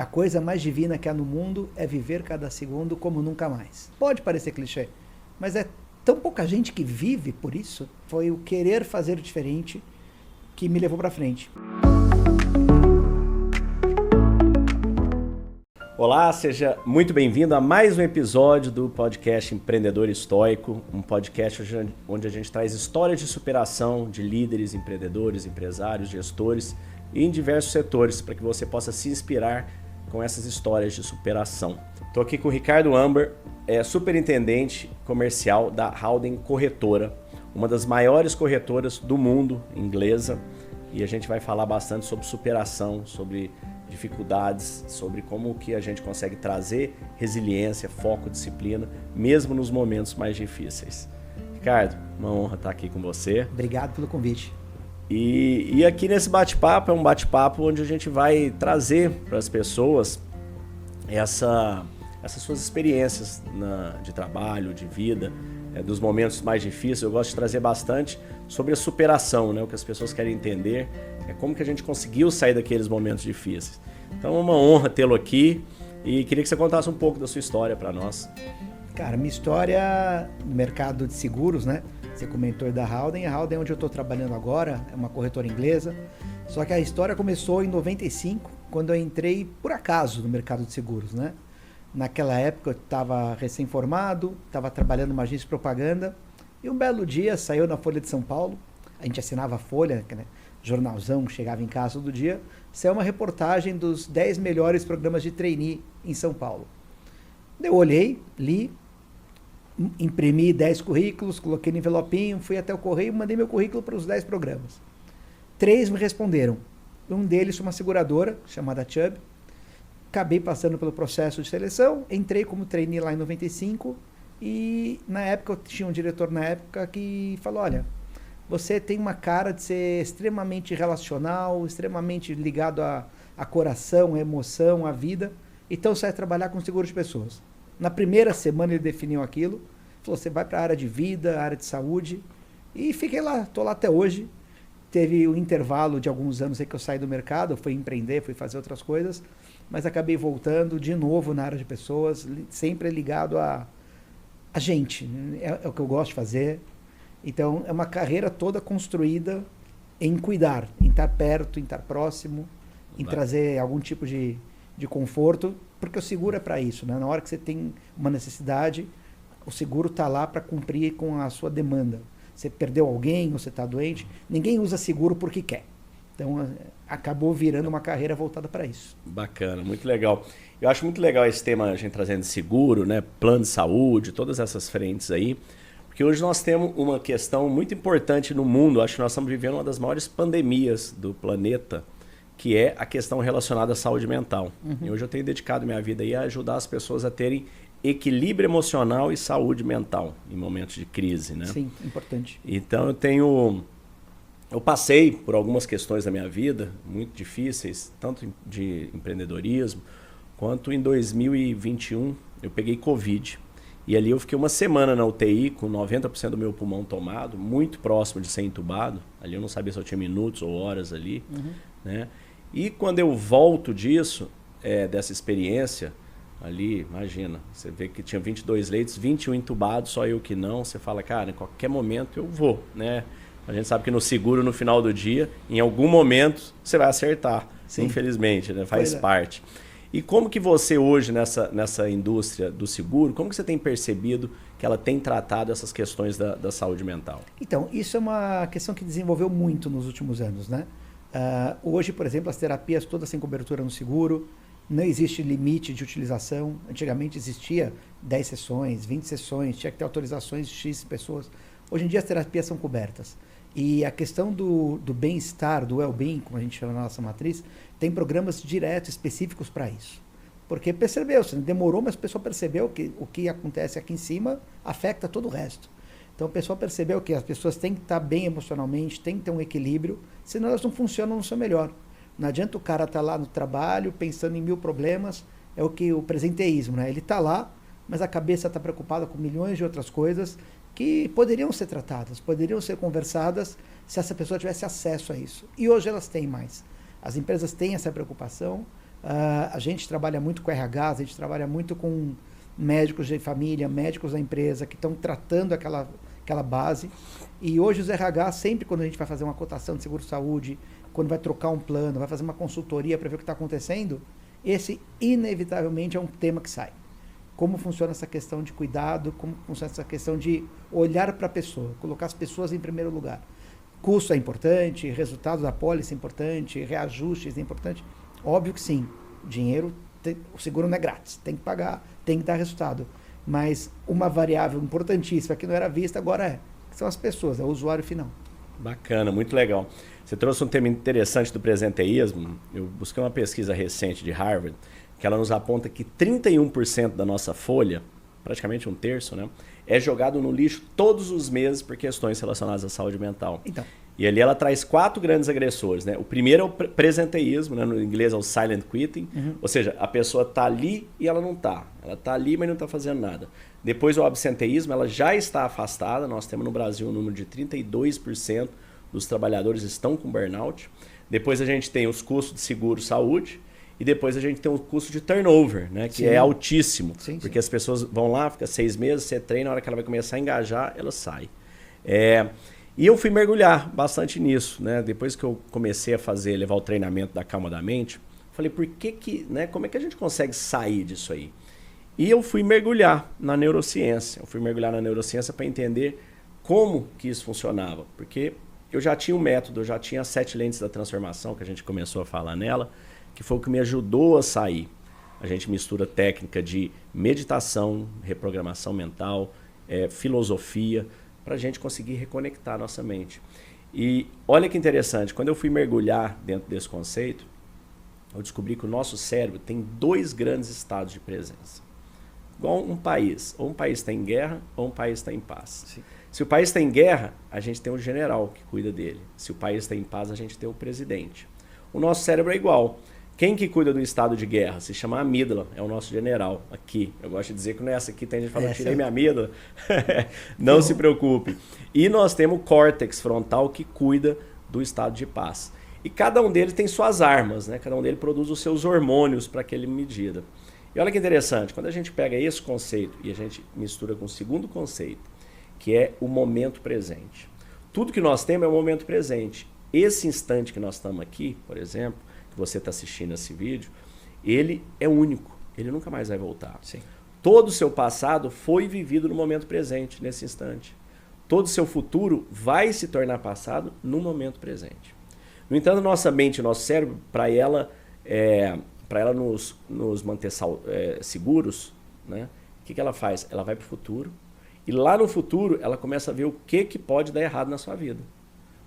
A coisa mais divina que há no mundo é viver cada segundo como nunca mais. Pode parecer clichê, mas é tão pouca gente que vive por isso. Foi o querer fazer diferente que me levou para frente. Olá, seja muito bem-vindo a mais um episódio do podcast Empreendedor Estoico, um podcast onde a gente traz histórias de superação de líderes, empreendedores, empresários, gestores e em diversos setores para que você possa se inspirar com essas histórias de superação. Estou aqui com o Ricardo Amber, superintendente comercial da Howden Corretora, uma das maiores corretoras do mundo, inglesa, e a gente vai falar bastante sobre superação, sobre dificuldades, sobre como que a gente consegue trazer resiliência, foco, disciplina, mesmo nos momentos mais difíceis. Ricardo, uma honra estar aqui com você. Obrigado pelo convite. E aqui nesse bate-papo, é um bate-papo onde a gente vai trazer para as pessoas essas suas experiências de trabalho, de vida, dos momentos mais difíceis. Eu gosto de trazer bastante sobre a superação, né? O que as pessoas querem entender é como que a gente conseguiu sair daqueles momentos difíceis. Então é uma honra tê-lo aqui e queria que você contasse um pouco da sua história para nós. Cara, minha história no mercado de seguros, né? Você comentou da Howden. A Howden é onde eu estou trabalhando agora, é uma corretora inglesa. Só que a história começou em 95, quando eu entrei por acaso no mercado de seguros, né? Naquela época eu estava recém-formado, estava trabalhando numa agência de propaganda e um belo dia saiu na Folha de São Paulo, a gente assinava a Folha, né? Jornalzão que chegava em casa todo dia, saiu uma reportagem dos 10 melhores programas de trainee em São Paulo. Eu olhei, li, imprimi 10 currículos, coloquei no envelopinho, fui até o correio e mandei meu currículo para os 10 programas. 3 me responderam. Um deles foi uma seguradora chamada Chubb. Acabei passando pelo processo de seleção, entrei como trainee lá em 95 e na época eu tinha um diretor que falou, olha, você tem uma cara de ser extremamente relacional, extremamente ligado a coração, a emoção, a vida, então você vai trabalhar com seguro de pessoas. Na primeira semana ele definiu aquilo, falou, você vai para a área de vida, área de saúde, e fiquei lá, estou lá até hoje. Teve um intervalo de alguns anos aí que eu saí do mercado, fui empreender, fui fazer outras coisas, mas acabei voltando de novo na área de pessoas, sempre ligado a gente, é o que eu gosto de fazer. Então é uma carreira toda construída em cuidar, em estar perto, em estar próximo, em trazer algum tipo de conforto, porque o seguro é para isso, né? Na hora que você tem uma necessidade, o seguro está lá para cumprir com a sua demanda. Você perdeu alguém, você está doente, ninguém usa seguro porque quer. Então acabou virando uma carreira voltada para isso. Bacana, muito legal. Eu acho muito legal esse tema, a gente trazendo seguro, né? Plano de saúde, todas essas frentes aí. Porque hoje nós temos uma questão muito importante no mundo, acho que nós estamos vivendo uma das maiores pandemias do planeta, que é a questão relacionada à saúde mental. E hoje eu tenho dedicado minha vida aí a ajudar as pessoas a terem equilíbrio emocional e saúde mental em momentos de crise, né? Sim, importante. Então eu passei por algumas questões da minha vida muito difíceis, tanto de empreendedorismo, quanto em 2021 eu peguei Covid. E ali eu fiquei uma semana na UTI com 90% do meu pulmão tomado, muito próximo de ser entubado. Ali eu não sabia se eu tinha minutos ou horas ali, né? E quando eu volto dessa experiência, ali, imagina, você vê que tinha 22 leitos, 21 entubados, só eu que não. Você fala, cara, em qualquer momento eu vou, né? A gente sabe que no seguro, no final do dia, em algum momento você vai acertar. Sim. Infelizmente, né? Faz parte. E como que você hoje, nessa indústria do seguro, como que você tem percebido que ela tem tratado essas questões da saúde mental? Então, isso é uma questão que desenvolveu muito nos últimos anos, né? Hoje, por exemplo, as terapias todas têm cobertura no seguro, não existe limite de utilização. Antigamente existia 10 sessões, 20 sessões, tinha que ter autorizações de X pessoas. Hoje em dia as terapias são cobertas. E a questão do bem-estar, do well-being, como a gente chama na nossa matriz, tem programas diretos, específicos para isso. Porque percebeu, demorou, mas o pessoal percebeu que o que acontece aqui em cima afeta todo o resto. Então o pessoal percebeu que as pessoas têm que estar bem emocionalmente, têm que ter um equilíbrio, senão elas não funcionam no seu melhor. Não adianta o cara estar lá no trabalho pensando em 1000 problemas, é o presenteísmo, né? Ele está lá, mas a cabeça está preocupada com milhões de outras coisas que poderiam ser tratadas, poderiam ser conversadas se essa pessoa tivesse acesso a isso. E hoje elas têm mais. As empresas têm essa preocupação, A gente trabalha muito com RH, a gente trabalha muito com médicos de família, médicos da empresa que estão tratando aquela base. E hoje os RH, sempre quando a gente vai fazer uma cotação de seguro-saúde, quando vai trocar um plano, vai fazer uma consultoria para ver o que está acontecendo, esse inevitavelmente é um tema que sai. Como funciona essa questão de cuidado, como funciona essa questão de olhar para a pessoa, colocar as pessoas em primeiro lugar. Custo é importante, resultado da pólice é importante, reajustes é importante. Óbvio que sim, dinheiro, o seguro não é grátis, tem que pagar, tem que dar resultado. Mas uma variável importantíssima que não era vista agora que são as pessoas, é o usuário final. Bacana, muito legal. Você trouxe um tema interessante do presenteísmo. Eu busquei uma pesquisa recente de Harvard, que ela nos aponta que 31% da nossa folha, praticamente um terço, né, é jogado no lixo todos os meses por questões relacionadas à saúde mental. Então. E ali ela traz 4 grandes agressores, né? O primeiro é o presenteísmo, né? No inglês é o silent quitting, ou seja, a pessoa está ali e ela não está. Ela está ali, mas não está fazendo nada. Depois o absenteísmo, ela já está afastada. Nós temos no Brasil um número de 32% dos trabalhadores estão com burnout. Depois a gente tem os custos de seguro-saúde. E depois a gente tem o custo de turnover, né? Que é altíssimo. Porque as pessoas vão lá, fica 6 meses, você treina, na hora que ela vai começar a engajar, ela sai. E eu fui mergulhar bastante nisso, né? Depois que eu comecei a levar o treinamento da calma da mente, falei, né? Como é que a gente consegue sair disso aí? E eu fui mergulhar na neurociência. Eu fui mergulhar na neurociência para entender como que isso funcionava. Porque eu já tinha um método, eu já tinha as 7 lentes da transformação, que a gente começou a falar nela, que foi o que me ajudou a sair. A gente mistura técnica de meditação, reprogramação mental, filosofia, para a gente conseguir reconectar a nossa mente. E olha que interessante, quando eu fui mergulhar dentro desse conceito, eu descobri que o nosso cérebro tem 2 grandes estados de presença. Igual um país, ou um país está em guerra, ou um país está em paz. Sim. Se o país está em guerra, a gente tem o general que cuida dele. Se o país está em paz, a gente tem o presidente. O nosso cérebro é igual. Quem que cuida do estado de guerra? Se chama amígdala, é o nosso general aqui. Eu gosto de dizer que não é essa aqui, tem gente falando, tirei minha amígdala. Não se preocupe. E nós temos o córtex frontal que cuida do estado de paz. E cada um deles tem suas armas, né? Cada um deles produz os seus hormônios para aquela medida. E olha que interessante, quando a gente pega esse conceito e a gente mistura com o segundo conceito, que é o momento presente. Tudo que nós temos é o momento presente. Esse instante que nós estamos aqui, por exemplo, que você está assistindo esse vídeo, ele é único, ele nunca mais vai voltar. Sim. Todo o seu passado foi vivido no momento presente, nesse instante. Todo o seu futuro vai se tornar passado no momento presente. No entanto, nossa mente, nosso cérebro, para ela nos manter seguros, né? O que ela faz? Ela vai para o futuro e lá no futuro ela começa a ver o que pode dar errado na sua vida.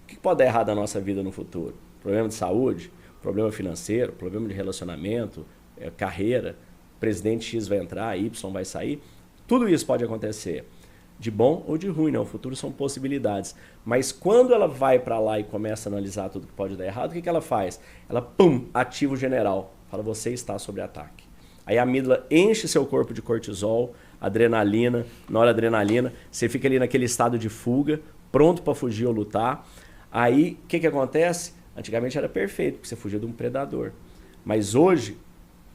O que pode dar errado na nossa vida no futuro? Problema de saúde? Problema financeiro, problema de relacionamento, carreira, presidente X vai entrar, Y vai sair. Tudo isso pode acontecer, de bom ou de ruim, né? O futuro são possibilidades. Mas quando ela vai para lá e começa a analisar tudo que pode dar errado, o que ela faz? Ela, ativa o general. Fala, você está sob ataque. Aí a amígdala enche seu corpo de cortisol, adrenalina. Na hora da adrenalina, você fica ali naquele estado de fuga, pronto para fugir ou lutar. Aí, o que acontece? Antigamente era perfeito, porque você fugia de um predador. Mas hoje,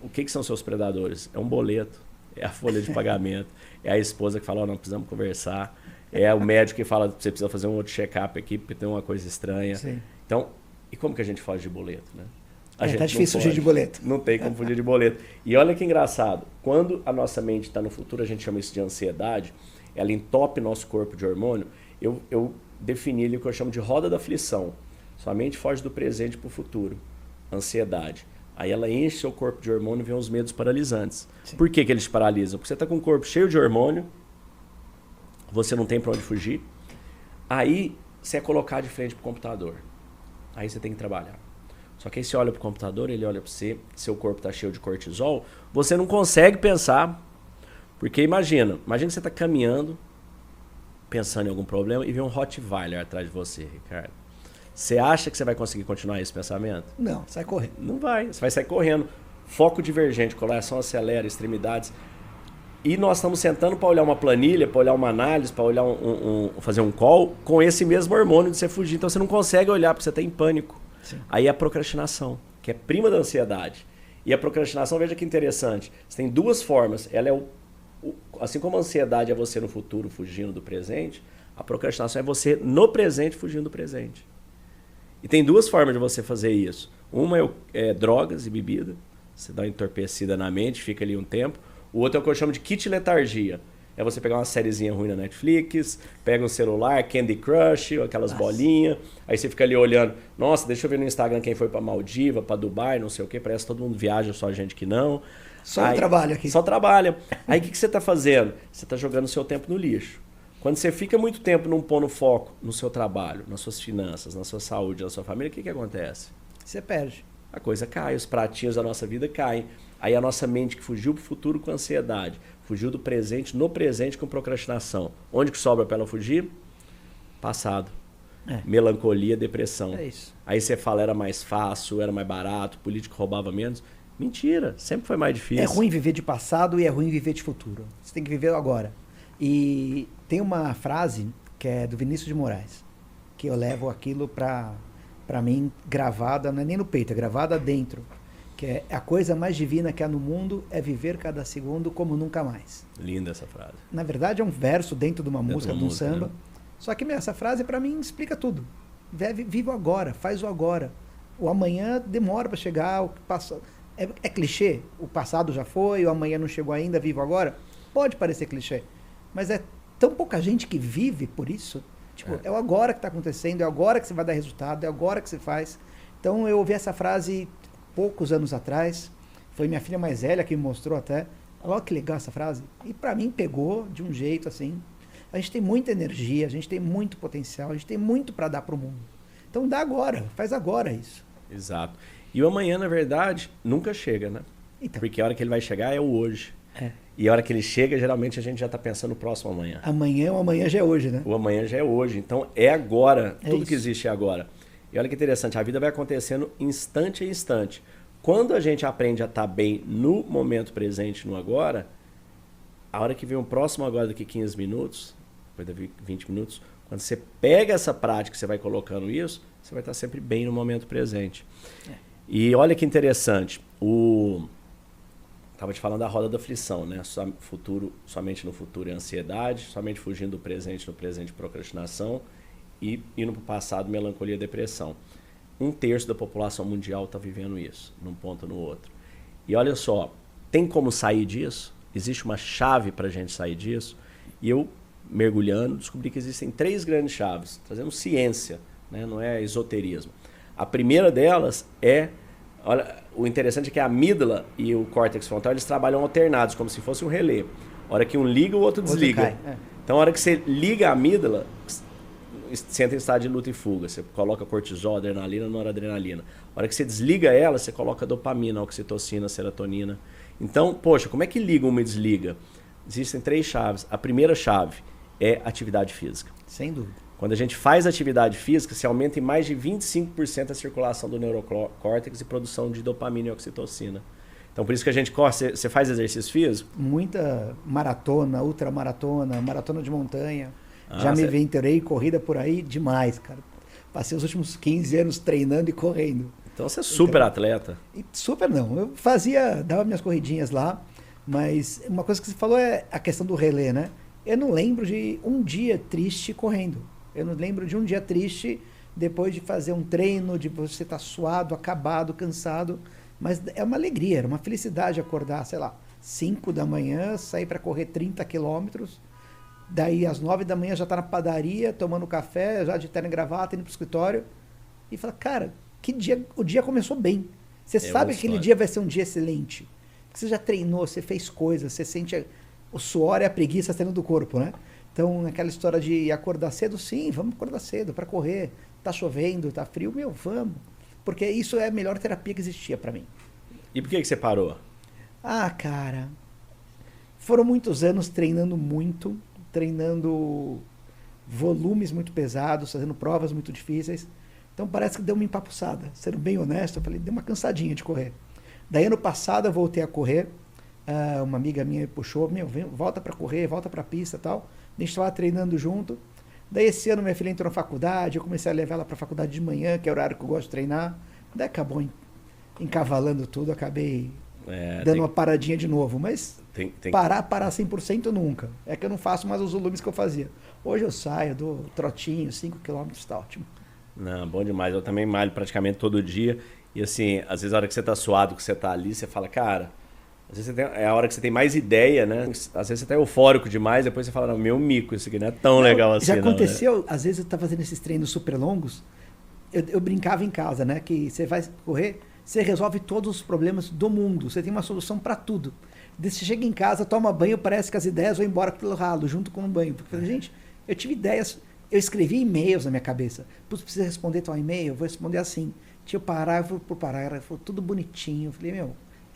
o que são seus predadores? É um boleto, é a folha de pagamento, é a esposa que fala, não, precisamos conversar, é o médico que fala, você precisa fazer um outro check-up aqui, porque tem uma coisa estranha. Sim. Então, e como que a gente foge de boleto, né? Tá difícil fugir de boleto. Não tem como fugir de boleto. E olha que engraçado, quando a nossa mente está no futuro, a gente chama isso de ansiedade, ela entope nosso corpo de hormônio, eu defini ali o que eu chamo de roda da aflição. Sua mente foge do presente para o futuro. Ansiedade. Aí ela enche seu corpo de hormônio e vem os medos paralisantes. Sim. Por que eles te paralisam? Porque você está com o corpo cheio de hormônio, você não tem para onde fugir, aí você é colocado de frente para o computador. Aí você tem que trabalhar. Só que aí você olha para o computador, ele olha para você, seu corpo está cheio de cortisol, você não consegue pensar. Porque imagina que você está caminhando, pensando em algum problema, e vem um Rottweiler atrás de você, Ricardo. Você acha que você vai conseguir continuar esse pensamento? Não, sai correndo. Não vai, você vai sair correndo. Foco divergente, coração acelera, extremidades. E nós estamos sentando para olhar uma planilha, para olhar uma análise, para olhar fazer um call com esse mesmo hormônio de você fugir. Então você não consegue olhar porque você está em pânico. Sim. Aí é a procrastinação, que é prima da ansiedade. E a procrastinação, veja que interessante, você tem duas formas. Ela é assim como a ansiedade é você no futuro fugindo do presente, a procrastinação é você no presente fugindo do presente. E tem duas formas de você fazer isso. Uma é drogas e bebida. Você dá uma entorpecida na mente, fica ali um tempo. O outro é o que eu chamo de kit letargia. É você pegar uma sériezinha ruim na Netflix, pega um celular, Candy Crush, aquelas bolinhas. Aí você fica ali olhando. Nossa, deixa eu ver no Instagram quem foi pra Maldiva, pra Dubai, não sei o quê. Parece que todo mundo viaja, só a gente que não. Só trabalho aqui. Só trabalha. Aí o que você está fazendo? Você está jogando o seu tempo no lixo. Quando você fica muito tempo não pondo foco no seu trabalho, nas suas finanças, na sua saúde, na sua família, o que acontece? Você perde. A coisa cai, os pratinhos da nossa vida caem. Aí a nossa mente que fugiu para o futuro com ansiedade, fugiu do presente, no presente com procrastinação. Onde que sobra para ela fugir? Passado. Melancolia, depressão. É isso. Aí você fala, era mais fácil, era mais barato, o político roubava menos. Mentira, sempre foi mais difícil. É ruim viver de passado e é ruim viver de futuro. Você tem que viver agora. E tem uma frase que é do Vinícius de Moraes, que eu levo aquilo para mim gravada, não é nem no peito, é gravada dentro, que é: a coisa mais divina que há no mundo é viver cada segundo como nunca mais. Linda essa frase. Na verdade é um verso dentro de uma música, de um samba. Né? Só que essa frase para mim explica tudo. Vive o agora, faz o agora. O amanhã demora para chegar, o que passa... É clichê? O passado já foi, o amanhã não chegou ainda, vivo agora? Pode parecer clichê, mas é tão pouca gente que vive por isso. Tipo, é o agora que está acontecendo, é agora que você vai dar resultado, é agora que você faz. Então eu ouvi essa frase poucos anos atrás, foi minha filha mais velha que me mostrou até. Olha que legal essa frase. E para mim pegou de um jeito assim. A gente tem muita energia, a gente tem muito potencial, a gente tem muito para dar para o mundo. Então dá agora, faz agora isso. Exato. E o amanhã, na verdade, nunca chega, né? Então, porque a hora que ele vai chegar é o hoje. É. E a hora que ele chega, geralmente a gente já está pensando no próximo amanhã. Amanhã, o amanhã já é hoje, né? O amanhã já é hoje. Então é agora. É Tudo isso. que existe é agora. E olha que interessante, a vida vai acontecendo instante a instante. Quando a gente aprende a estar bem no momento presente, no agora, a hora que vem o próximo agora daqui 15 minutos, depois de 20 minutos, quando você pega essa prática, você vai colocando isso, você vai estar sempre bem no momento presente. E olha que interessante, estava te falando da roda da aflição, né? Somente no futuro é ansiedade, somente fugindo do presente, no presente procrastinação, e indo para o passado, melancolia e depressão. 1/3 da população mundial está vivendo isso, num ponto ou no outro. E olha só, tem como sair disso? Existe uma chave para a gente sair disso? E eu, mergulhando, descobri que existem 3 grandes chaves, trazendo ciência, né? Não é esoterismo. A primeira delas é, olha, o interessante é que a amígdala e o córtex frontal, eles trabalham alternados, como se fosse um relé. A hora que um liga, o outro desliga. Então, a hora que você liga a amígdala, você entra em estado de luta e fuga. Você coloca cortisol, adrenalina, noradrenalina. A hora que você desliga ela, você coloca dopamina, oxitocina, serotonina. Então, poxa, como é que liga uma e desliga? Existem 3 chaves. A primeira chave é atividade física. Sem dúvida. Quando a gente faz atividade física, se aumenta em mais de 25% a circulação do neurocórtex e produção de dopamina e oxitocina. Então, por isso que a gente corre. Você faz exercício físico? Muita maratona, ultramaratona, maratona de montanha. Já me aventurei corrida por aí demais, cara. Passei os últimos 15 anos treinando e correndo. Então você é super atleta. Super não. Eu dava minhas corridinhas lá, mas uma coisa que você falou é a questão do relé, né? Eu não lembro de um dia triste correndo. Eu não lembro de um dia triste depois de fazer um treino, de você estar suado, acabado, cansado. Mas é uma alegria, era uma felicidade acordar, sei lá, 5 da manhã, sair para correr 30 quilômetros. Daí às 9 da manhã já tá na padaria, tomando café, já de terno e gravata, indo pro escritório. E fala, cara, o dia começou bem. Você sabe que aquele dia vai ser um dia excelente. Porque você já treinou, você fez coisas, você sente o suor e a preguiça saindo do corpo, né? Então, aquela história de acordar cedo, sim, vamos acordar cedo para correr. Tá chovendo, tá frio, vamos. Porque isso é a melhor terapia que existia para mim. E por que você parou? Ah, cara, foram muitos anos treinando muito, treinando volumes muito pesados, fazendo provas muito difíceis. Então parece que deu uma empapuçada. Sendo bem honesto, eu falei, deu uma cansadinha de correr. Daí ano passado eu voltei a correr, uma amiga minha me puxou, volta para correr, volta para a pista e tal. A gente estava treinando junto. Daí esse ano minha filha entrou na faculdade, eu comecei a levar ela para a faculdade de manhã, que é o horário que eu gosto de treinar. Daí acabou encavalando tudo, acabei dando tem, uma paradinha de novo. Mas tem, parar 100% nunca. É que eu não faço mais os volumes que eu fazia. Hoje eu saio, dou trotinho, 5 km, tá ótimo. Não, bom demais. Eu também malho praticamente todo dia. E assim, às vezes a hora que você tá suado, que você tá ali, você fala, cara, às vezes é a hora que você tem mais ideia, né? Às vezes você tá eufórico demais, depois você fala, não, meu mico, isso aqui não é tão legal assim. Já não, aconteceu, né? às vezes eu tava fazendo esses treinos super longos, eu brincava em casa, né? Que você vai correr, você resolve todos os problemas do mundo, você tem uma solução para tudo. Daí você chega em casa, toma banho, parece que as ideias vão embora pelo ralo, junto com o banho. Porque eu falei, gente, eu tive ideias, eu escrevi e-mails na minha cabeça. Putz, precisa responder teu e-mail, eu vou responder assim. Tinha parágrafo por parágrafo, tudo bonitinho. Eu falei,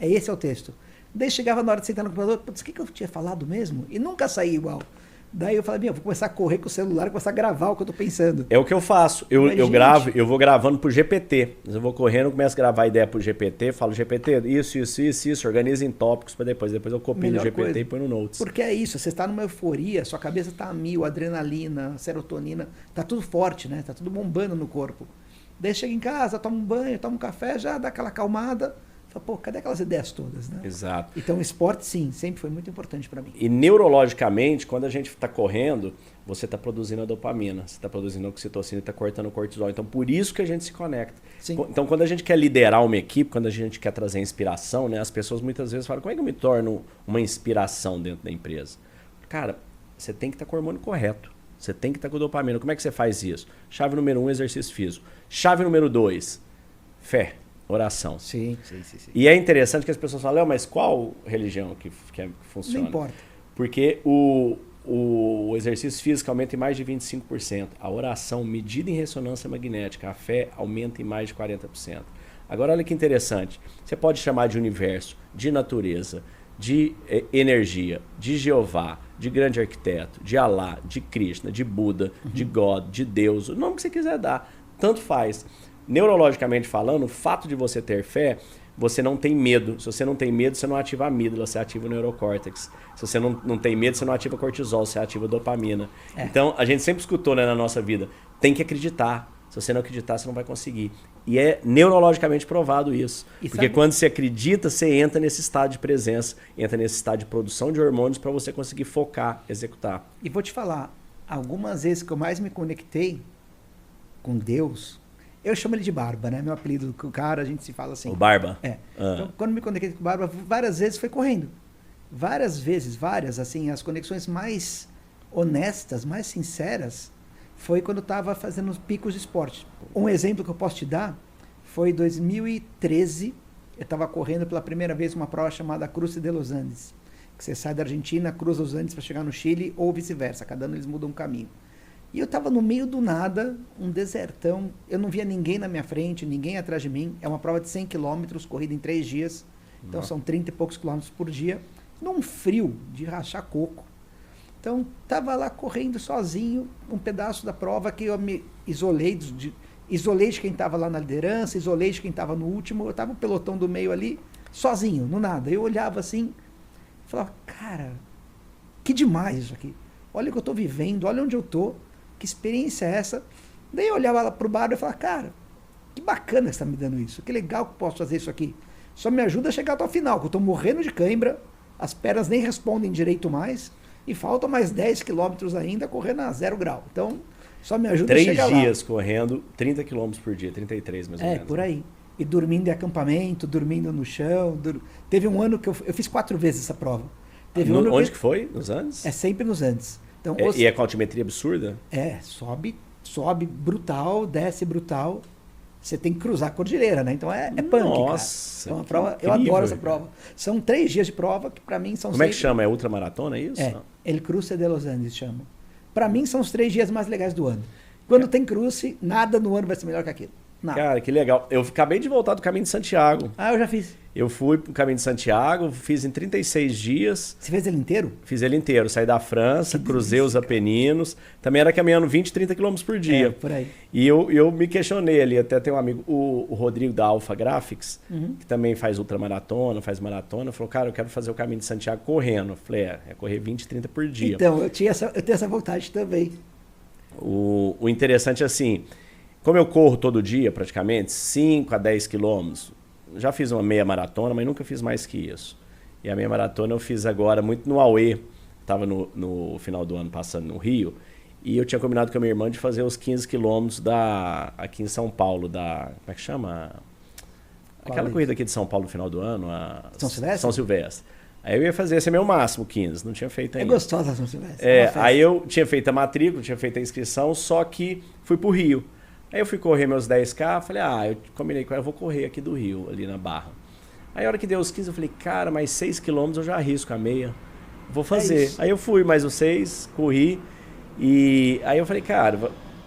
esse é o texto. Daí chegava na hora de sentar no computador, putz, o que eu tinha falado mesmo? E nunca saía igual. Daí eu falei, vou começar a correr com o celular, começar a gravar o que eu tô pensando. É o que eu faço. Eu gravo, eu vou gravando pro GPT. Eu vou correndo, começo a gravar a ideia pro GPT, falo, GPT, isso, organiza em tópicos para depois eu copio no GPT coisa. E põe no Notes. Porque é isso, você está numa euforia, sua cabeça tá a mil, adrenalina, serotonina, tá tudo forte, né? Tá tudo bombando no corpo. Daí chega em casa, toma um banho, toma um café, já dá aquela acalmada. Fala, pô, cadê aquelas ideias todas, né? Exato. Então o esporte, sim, sempre foi muito importante para mim. E neurologicamente, quando a gente está correndo, você está produzindo a dopamina, você está produzindo a oxitocina e está cortando o cortisol. Então, por isso que a gente se conecta. Sim. Então, quando a gente quer liderar uma equipe, quando a gente quer trazer inspiração, né, as pessoas muitas vezes falam, como é que eu me torno uma inspiração dentro da empresa? Cara, você tem que estar com o hormônio correto. Você tem que estar com dopamina. Como é que você faz isso? Chave número 1, exercício físico. Chave número 2, fé. Oração. Sim. E é interessante que as pessoas falam, mas qual religião que funciona? Não importa. Porque o exercício físico aumenta em mais de 25%. A oração, medida em ressonância magnética, a fé aumenta em mais de 40%. Agora, olha que interessante. Você pode chamar de universo, de natureza, de energia, de Jeová, de grande arquiteto, de Alá, de Krishna, de Buda, de God, de Deus, o nome que você quiser dar. Tanto faz. Neurologicamente falando, o fato de você ter fé, você não tem medo. Se você não tem medo, você não ativa a amígdala, você ativa o neurocórtex. Se você não tem medo, você não ativa cortisol, você ativa a dopamina. Então, a gente sempre escutou, né, na nossa vida, tem que acreditar. Se você não acreditar, você não vai conseguir. E é neurologicamente provado isso. Porque quando você acredita, você entra nesse estado de presença, entra nesse estado de produção de hormônios para você conseguir focar, executar. E vou te falar, algumas vezes que eu mais me conectei com Deus, eu chamo ele de Barba, né? Meu apelido com o cara, a gente se fala assim. O Barba? É. Então, quando me conectei com o Barba, várias vezes foi correndo. Várias, assim, as conexões mais honestas, mais sinceras, foi quando eu estava fazendo os picos de esporte. Um exemplo que eu posso te dar foi em 2013, eu estava correndo pela primeira vez uma prova chamada Cruce de los Andes, que você sai da Argentina, cruza os Andes para chegar no Chile, ou vice-versa, cada ano eles mudam o caminho. E eu estava no meio do nada, um desertão, eu não via ninguém na minha frente, ninguém atrás de mim. É uma prova de 100 quilômetros, corrida em 3 dias, então são 30 e poucos quilômetros por dia, num frio de rachar coco. Então, estava lá correndo sozinho, um pedaço da prova que eu me isolei, isolei de quem estava lá na liderança, isolei de quem estava no último, eu estava no pelotão do meio ali, sozinho, no nada. Eu olhava assim, falava, cara, que demais isso aqui. Olha o que eu estou vivendo, olha onde eu estou. Que experiência é essa? Daí eu olhava lá pro Barba e falava, cara, que bacana que você está me dando isso, que legal que eu posso fazer isso aqui. Só me ajuda a chegar até o final, que eu estou morrendo de cãibra, as pernas nem respondem direito mais, e faltam mais 10 quilômetros ainda correndo a 0 grau. Então, só me ajuda a chegar lá. 3 dias correndo 30 quilômetros por dia, 33 mais ou menos. É, por aí. E dormindo em acampamento, dormindo no chão. Teve um ano que eu fiz 4 vezes essa prova. Teve Onde que foi? Nos Andes? É sempre nos Andes. Então, e é com altimetria absurda? Sobe brutal, desce brutal. Você tem que cruzar a cordilheira, né? Então é punk, Nossa, cara. Então, prova, eu adoro essa prova. São 3 dias de prova que para mim são... Como é que chama? É ultramaratona, é isso? El Cruce de los Andes chama. Para mim são os 3 dias mais legais do ano. Quando tem cruce, nada no ano vai ser melhor que aquilo. Nada. Cara, que legal. Eu acabei de voltar do Caminho de Santiago. Ah, eu já fiz. Eu fui pro Caminho de Santiago, fiz em 36 dias. Você fez ele inteiro? Fiz ele inteiro. Saí da França, cruzei os Apeninos. Também era caminhando 20, 30 quilômetros por dia. É, por aí. E eu me questionei ali, até tem um amigo, o Rodrigo da Alpha Graphics, que também faz ultramaratona, faz maratona, falou, cara, eu quero fazer o Caminho de Santiago correndo. Eu falei, é correr 20, 30 por dia. Então, eu tenho essa vontade também. O interessante é assim, como eu corro todo dia praticamente, 5 a 10 quilômetros, já fiz uma meia maratona, mas nunca fiz mais que isso. E a meia maratona eu fiz agora muito no Aue. Estava no final do ano passando no Rio. E eu tinha combinado com a minha irmã de fazer os 15 quilômetros aqui em São Paulo, como é que chama? Aquela corrida aqui de São Paulo no final do ano, São Silvestre? São Silvestre. Aí eu ia fazer esse meu máximo, 15, não tinha feito ainda. É gostosa a São Silvestre. Aí eu tinha feito a matrícula, tinha feito a inscrição, só que fui pro Rio. Aí eu fui correr meus 10K, falei, eu combinei com ela, eu vou correr aqui do Rio, ali na Barra. Aí a hora que deu os 15, eu falei, cara, mais 6 quilômetros eu já arrisco a meia, vou fazer. Aí eu fui mais os 6, corri, e aí eu falei, cara,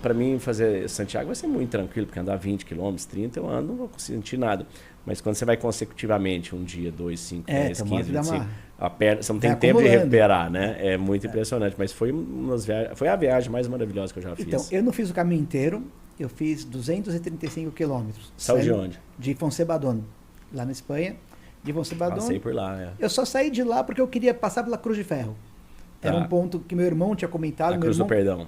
pra mim fazer Santiago vai ser muito tranquilo, porque andar 20 quilômetros, 30, eu ando, não vou sentir nada. Mas quando você vai consecutivamente, um dia, 2, 5, 10, 15, 25, a perna, você não tem tempo de recuperar, né? É muito impressionante. Mas foi a viagem mais maravilhosa que eu já fiz. Então, eu não fiz o caminho inteiro, eu fiz 235 quilômetros. Saiu de onde? De Fontsebadono, lá na Espanha. De Fontsebadono. Passei por lá, Eu só saí de lá porque eu queria passar pela Cruz de Ferro. Era um ponto que meu irmão tinha comentado. A Cruz do Perdão.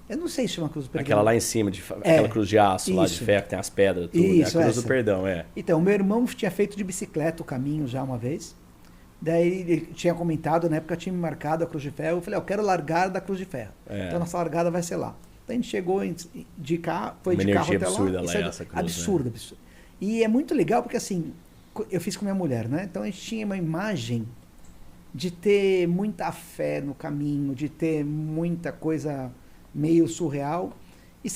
Eu não sei se chama Cruz do Perdão. Aquela lá em cima, aquela cruz de aço, lá de ferro, que tem as pedras, tudo. Isso, a Cruz do Perdão, Então, meu irmão tinha feito de bicicleta o caminho já uma vez. Daí ele tinha comentado, na época tinha me marcado a Cruz de Ferro. Eu falei, eu quero largar da Cruz de Ferro. Então, nossa largada vai ser lá. Então, a gente chegou de carro, foi de carro até lá. Absurda lá essa cruz, absurda. E é muito legal porque, assim, eu fiz com minha mulher, né? Então, a gente tinha uma imagem de ter muita fé no caminho, de ter muita coisa meio surreal, e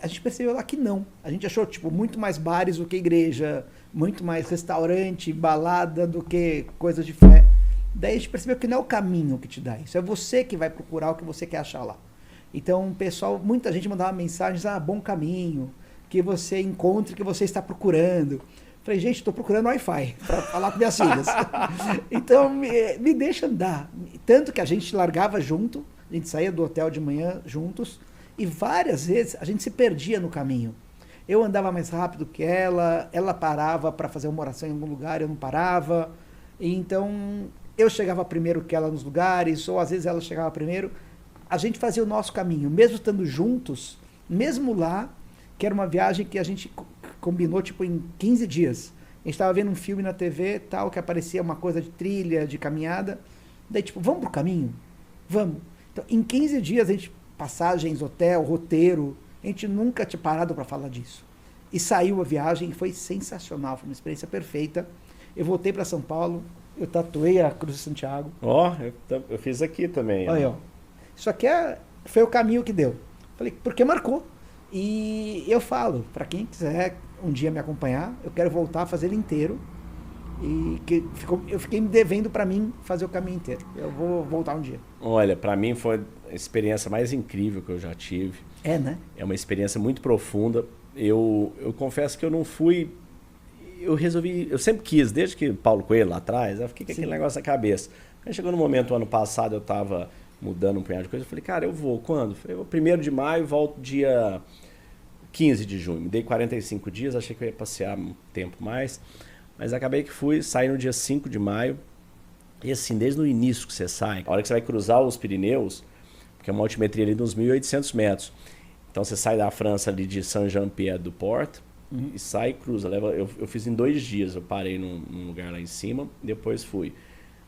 a gente percebeu lá que não. A gente achou muito mais bares do que igreja, muito mais restaurante, balada do que coisas de fé. Daí a gente percebeu que não é o caminho que te dá isso, é você que vai procurar o que você quer achar lá. Então, pessoal, muita gente mandava mensagens, bom caminho, que você encontre o que você está procurando. Falei, gente, estou procurando Wi-Fi para falar com minhas filhas. Então, me deixa andar. Tanto que a gente largava junto, a gente saía do hotel de manhã juntos, e várias vezes a gente se perdia no caminho. Eu andava mais rápido que ela parava para fazer uma oração em algum lugar, eu não parava. E então, eu chegava primeiro que ela nos lugares, ou às vezes ela chegava primeiro. A gente fazia o nosso caminho, mesmo estando juntos, mesmo lá, que era uma viagem que a gente combinou em 15 dias. A gente estava vendo um filme na TV, tal, que aparecia uma coisa de trilha, de caminhada. Daí, vamos pro caminho? Vamos. Então, em 15 dias, passagens, hotel, roteiro, a gente nunca tinha parado para falar disso. E saiu a viagem, foi sensacional, foi uma experiência perfeita. Eu voltei para São Paulo, eu tatuei a Cruz de Santiago. Eu fiz aqui também. Olha, isso aqui foi o caminho que deu. Falei, porque marcou. E eu falo, para quem quiser um dia me acompanhar, eu quero voltar a fazer ele inteiro. E eu fiquei me devendo para mim fazer o caminho inteiro. Eu vou voltar um dia. Olha, para mim foi a experiência mais incrível que eu já tive. Né? É uma experiência muito profunda. Eu confesso que eu não fui... Eu sempre quis, desde que Paulo Coelho lá atrás, eu fiquei com aquele negócio na cabeça. Aí chegou no momento, ano passado, eu estava mudando um punhado de coisa, eu falei, cara, eu vou, quando? Eu falei, 1º de maio, volto dia 15 de junho. Me dei 45 dias, achei que eu ia passear um tempo mais, mas acabei que fui, saí no dia 5 de maio, e assim, desde o início que você sai, a hora que você vai cruzar os Pirineus, porque é uma altimetria ali de uns 1.800 metros, então você sai da França ali de Saint-Jean-Pied-de-Port, e sai e cruza. Eu fiz em 2 dias, eu parei num lugar lá em cima, depois fui.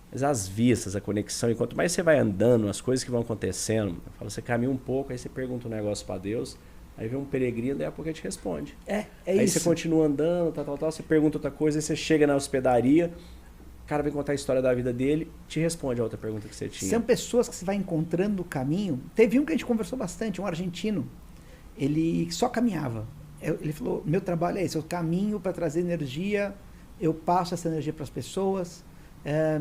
Mas as vistas, a conexão, e quanto mais você vai andando, as coisas que vão acontecendo, eu falo, você caminha um pouco, aí você pergunta um negócio para Deus, aí vem um peregrino, daí a pouco ele te responde. Aí isso. Aí você continua andando, tal, você pergunta outra coisa, aí você chega na hospedaria, o cara vem contar a história da vida dele, te responde a outra pergunta que você tinha. São pessoas que você vai encontrando no caminho. Teve um que a gente conversou bastante, um argentino, ele só caminhava. Ele falou, meu trabalho é esse, eu caminho para trazer energia, eu passo essa energia para as pessoas,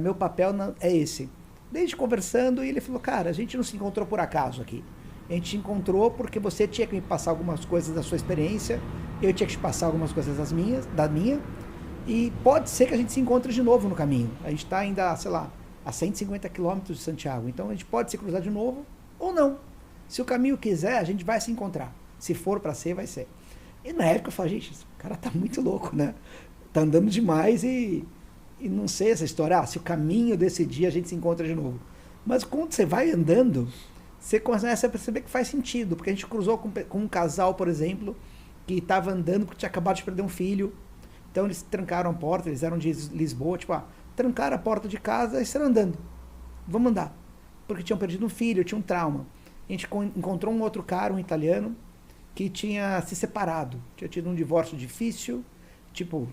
meu papel é esse. Desde conversando, e ele falou, cara, a gente não se encontrou por acaso aqui. A gente se encontrou porque você tinha que me passar algumas coisas da sua experiência, eu tinha que te passar algumas coisas da minha, e pode ser que a gente se encontre de novo no caminho. A gente está ainda, sei lá, a 150 quilômetros de Santiago, então a gente pode se cruzar de novo ou não. Se o caminho quiser, a gente vai se encontrar. Se for para ser, vai ser. E na época eu falei, gente, esse cara tá muito louco, né? Tá andando demais e não sei essa história. Se o caminho desse dia a gente se encontra de novo. Mas quando você vai andando, você começa a perceber que faz sentido. Porque a gente cruzou com um casal, por exemplo, que estava andando porque tinha acabado de perder um filho. Então eles trancaram a porta, eles eram de Lisboa, tipo, trancaram a porta de casa e saíram andando. Vamos andar. Porque tinham perdido um filho, tinha um trauma. A gente encontrou um outro cara, um italiano, que tinha se separado, tinha tido um divórcio difícil, tipo,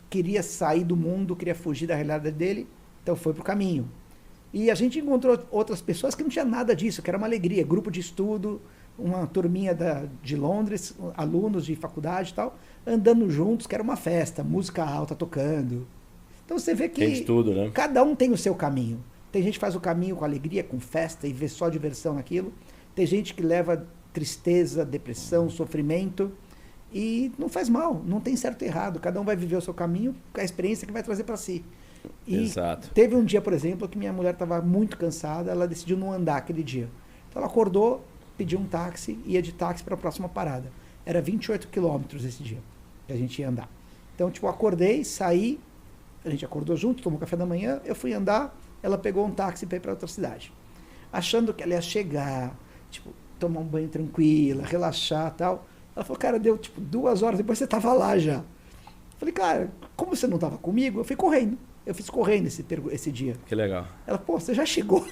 queria sair do mundo, queria fugir da realidade dele, então foi pro caminho. E a gente encontrou outras pessoas que não tinha nada disso, que era uma alegria, grupo de estudo, uma turminha de Londres, alunos de faculdade e tal, andando juntos, que era uma festa, música alta tocando. Então você vê que tem de tudo, né? Cada um tem o seu caminho. Tem gente que faz o caminho com alegria, com festa e vê só diversão naquilo. Tem gente que leva tristeza, depressão, sofrimento e não faz mal, não tem certo e errado. Cada um vai viver o seu caminho com a experiência que vai trazer para si. E Exato. teve um dia, por exemplo, que minha mulher estava muito cansada, ela decidiu não andar aquele dia. Então ela acordou, pediu um táxi, ia de táxi para a próxima parada. Era 28 quilômetros esse dia que a gente ia andar. Então, tipo, acordei, saí, a gente acordou junto, tomou café da manhã, eu fui andar, ela pegou um táxi para ir para outra cidade. Achando que ela ia chegar, tipo, tomar um banho tranquila, relaxar e tal. Ela falou, cara, deu tipo 2 horas, depois você estava lá já. Eu falei, cara, como você não estava comigo? Eu fui correndo. Eu fiz correndo esse dia. Que legal. Ela, pô, você já chegou.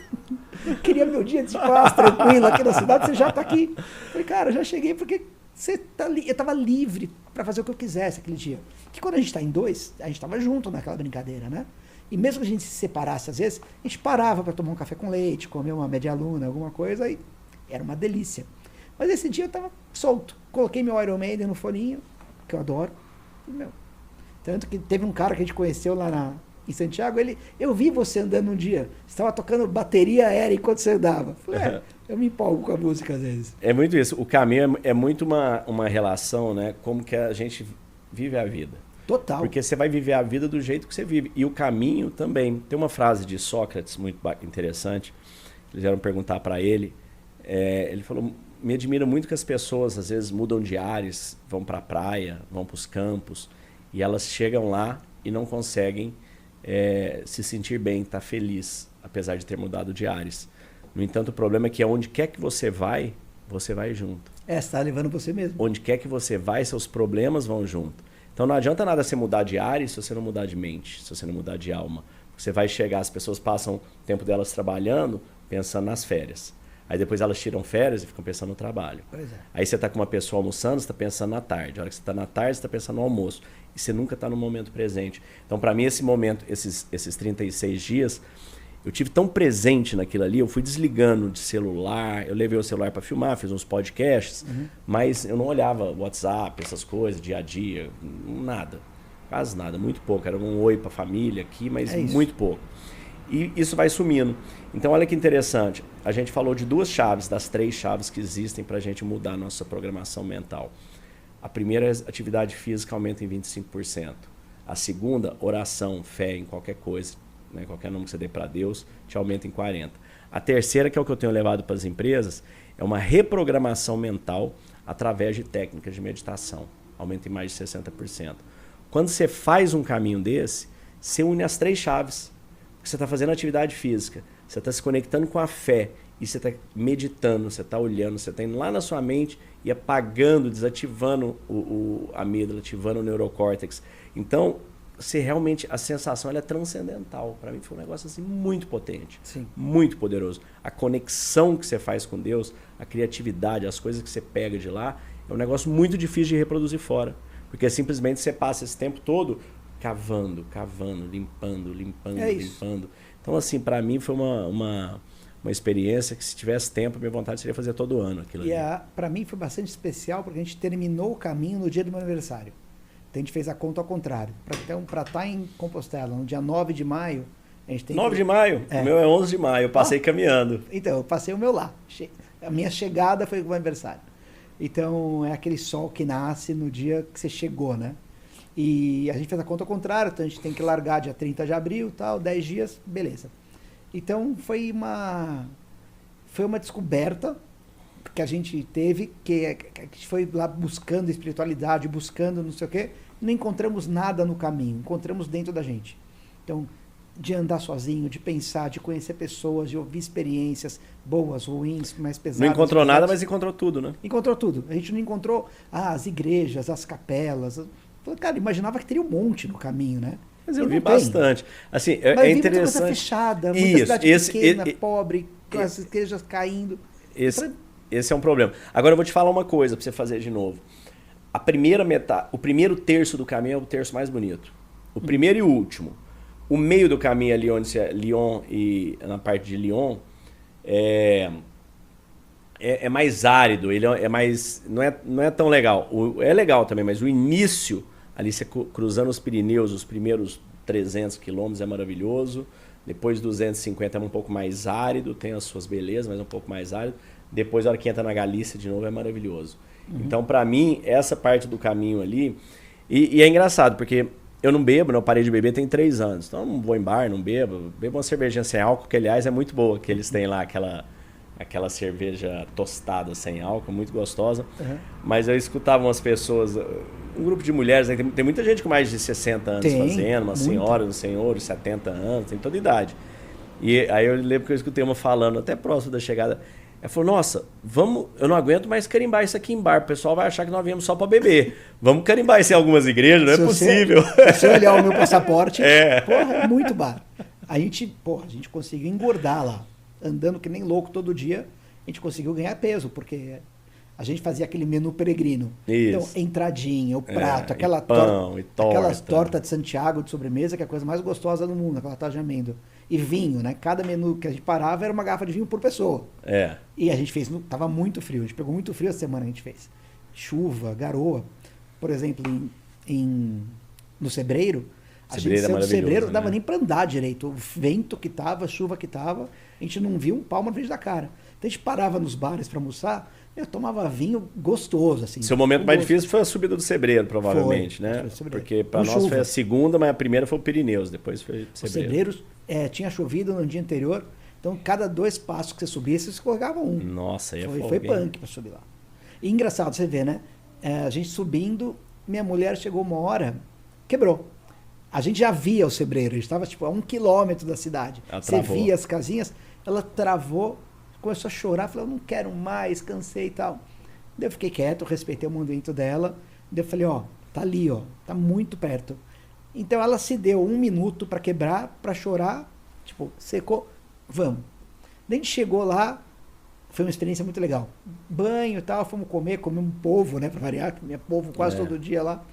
Queria meu dia de paz, tranquilo, aqui na cidade, você já está aqui. Eu falei, cara, já cheguei porque você tá eu estava livre para fazer o que eu quisesse aquele dia. Que quando a gente está em dois, a gente estava junto naquela brincadeira, né? E mesmo que a gente se separasse às vezes, a gente parava para tomar um café com leite, comer uma média luna, alguma coisa, e era uma delícia. Mas esse dia eu estava solto. Coloquei meu Iron Maiden no foninho, que eu adoro. E, tanto que teve um cara que a gente conheceu lá em Santiago, eu vi você andando um dia, você estava tocando bateria aérea enquanto você andava. Eu falei, eu me empolgo com a música às vezes. É muito isso. O caminho é muito uma relação, né? Como que a gente vive a vida. Total. Porque você vai viver a vida do jeito que você vive. E o caminho também. Tem uma frase de Sócrates muito interessante. Eles vieram perguntar para ele. Ele falou, me admira muito que as pessoas às vezes mudam de ares, vão para a praia, vão para os campos, e elas chegam lá e não conseguem se sentir bem, estar feliz, apesar de ter mudado de ares. No entanto, o problema é que onde quer que você vai junto. Você está levando você mesmo. Onde quer que você vai, seus problemas vão junto. Então não adianta nada você mudar de ares se você não mudar de mente, se você não mudar de alma. Você vai chegar, as pessoas passam o tempo delas trabalhando, pensando nas férias. Aí depois elas tiram férias e ficam pensando no trabalho. Pois é. Aí você está com uma pessoa almoçando, você está pensando na tarde. A hora que você está na tarde, você está pensando no almoço. E você nunca está no momento presente. Então, para mim, esse momento, esses 36 dias, eu tive tão presente naquilo ali, eu fui desligando de celular, eu levei o celular para filmar, fiz uns podcasts, mas eu não olhava WhatsApp, essas coisas, dia a dia, nada. Quase nada, muito pouco. Era um oi para a família aqui, mas muito pouco. E isso vai sumindo. Então, olha que interessante. A gente falou de 2 chaves, das 3 chaves que existem para a gente mudar a nossa programação mental. A primeira é atividade física, aumenta em 25%. A segunda, oração, fé em qualquer coisa, né? Qualquer nome que você dê para Deus, te aumenta em 40%. A terceira, que é o que eu tenho levado para as empresas, é uma reprogramação mental através de técnicas de meditação. Aumenta em mais de 60%. Quando você faz um caminho desse, você une as 3 chaves. Você está fazendo atividade física, você está se conectando com a fé, e você está meditando, você está olhando, você está indo lá na sua mente e apagando, desativando a amígdala, ativando o neurocórtex. Então, você realmente, a sensação ela é transcendental. Para mim foi um negócio assim muito potente, muito poderoso. A conexão que você faz com Deus, a criatividade, as coisas que você pega de lá, é um negócio muito difícil de reproduzir fora. Porque simplesmente você passa esse tempo todo cavando, limpando. Então, assim, para mim foi uma experiência que, se tivesse tempo, a minha vontade seria fazer todo ano aquilo. E para mim foi bastante especial, porque a gente terminou o caminho no dia do meu aniversário. Então a gente fez a conta ao contrário. Para estar em Compostela no dia 9 de maio, a gente tem 9 de maio? O meu é 11 de maio, eu passei caminhando. Então, eu passei o meu lá. A minha chegada foi o meu aniversário. Então, é aquele sol que nasce no dia que você chegou, né? E a gente fez a conta ao contrário, então a gente tem que largar dia 30 de abril, tal, 10 dias, beleza. Então foi uma descoberta que a gente teve, que a gente foi lá buscando espiritualidade, buscando não sei o quê, não encontramos nada no caminho, encontramos dentro da gente. Então, de andar sozinho, de pensar, de conhecer pessoas, de ouvir experiências boas, ruins, mais pesadas. Não encontrou nada, mas encontrou tudo, né? Encontrou tudo. A gente não encontrou as igrejas, as capelas, Falei, cara, imaginava que teria um monte no caminho, né? Mas eu E vi não tem. bastante. Assim, Mas é vi muita coisa interessante. fechada, muita Isso, cidade pequena, pobre, com as igrejas caindo. Esse é um problema. Agora eu vou te falar uma coisa para você fazer de novo. A primeira metade, o primeiro terço do caminho é o terço mais bonito. O primeiro e o último. O meio do caminho ali onde Lyon e na parte de Lyon é mais árido, ele é mais não é tão legal. É legal também, mas o início ali você cruzando os Pirineus, os primeiros 300 quilômetros é maravilhoso. Depois 250 é um pouco mais árido, tem as suas belezas, mas é um pouco mais árido. Depois a hora que entra na Galícia de novo é maravilhoso. Então, para mim, essa parte do caminho ali... E é engraçado, porque eu não bebo, né? Eu parei de beber tem 3 anos. Então, eu não vou em bar, não bebo. Bebo uma cervejinha sem álcool, que, aliás, é muito boa. Que eles têm lá aquela cerveja tostada sem álcool, muito gostosa. Uhum. Mas eu escutava umas pessoas... Um grupo de mulheres, né? Tem muita gente com mais de 60 anos fazendo. Uma senhora, um senhor de 70 anos, tem toda idade. E aí eu lembro que eu escutei uma falando, até próximo da chegada... Ela falou, nossa, eu não aguento mais carimbar isso aqui em bar. O pessoal vai achar que nós viemos só para beber. Vamos carimbar isso em algumas igrejas, não é possível. Se você olhar o meu passaporte, porra, muito bar. A gente conseguiu engordar lá. Andando que nem louco todo dia, a gente conseguiu ganhar peso, porque a gente fazia aquele menu peregrino. Isso. Então, entradinha, o prato, aquelas tortas de Santiago de sobremesa, que é a coisa mais gostosa do mundo, aquela torta de amêndoa. E vinho, né? Cada menu que a gente parava era uma garrafa de vinho por pessoa. E a gente fez, tava muito frio, a gente pegou muito frio essa semana, a gente fez. Chuva, garoa. Por exemplo, no Sebreiro, a gente saiu do Sebreiro, não dava nem para andar direito. O vento que tava, a chuva que tava, a gente não via um palmo na frente da cara. Então a gente parava nos bares para almoçar, eu tomava vinho gostoso, assim. Seu momento mais difícil foi a subida do Sebreiro, provavelmente, né? Porque para nós foi a segunda, mas a primeira foi o Pirineus, depois foi o Sebreiro. O Sebreiro tinha chovido no dia anterior, então cada 2 passos que você subia, você escorregava um. Nossa, foi punk para subir lá. E engraçado, você vê, né? A gente subindo, minha mulher chegou uma hora, quebrou. A gente já via o Sebreiro, a gente estava tipo, a 1 quilômetro da cidade. Você via as casinhas, ela travou, começou a chorar, falou, eu não quero mais, cansei e tal. Daí eu fiquei quieto, respeitei o movimento dela. Daí eu falei, tá ali, tá muito perto. Então ela se deu 1 minuto para quebrar, para chorar, tipo, secou, vamos. Daí a gente chegou lá, foi uma experiência muito legal. Banho e tal, fomos comer um polvo, né, para variar, comia polvo quase todo dia lá.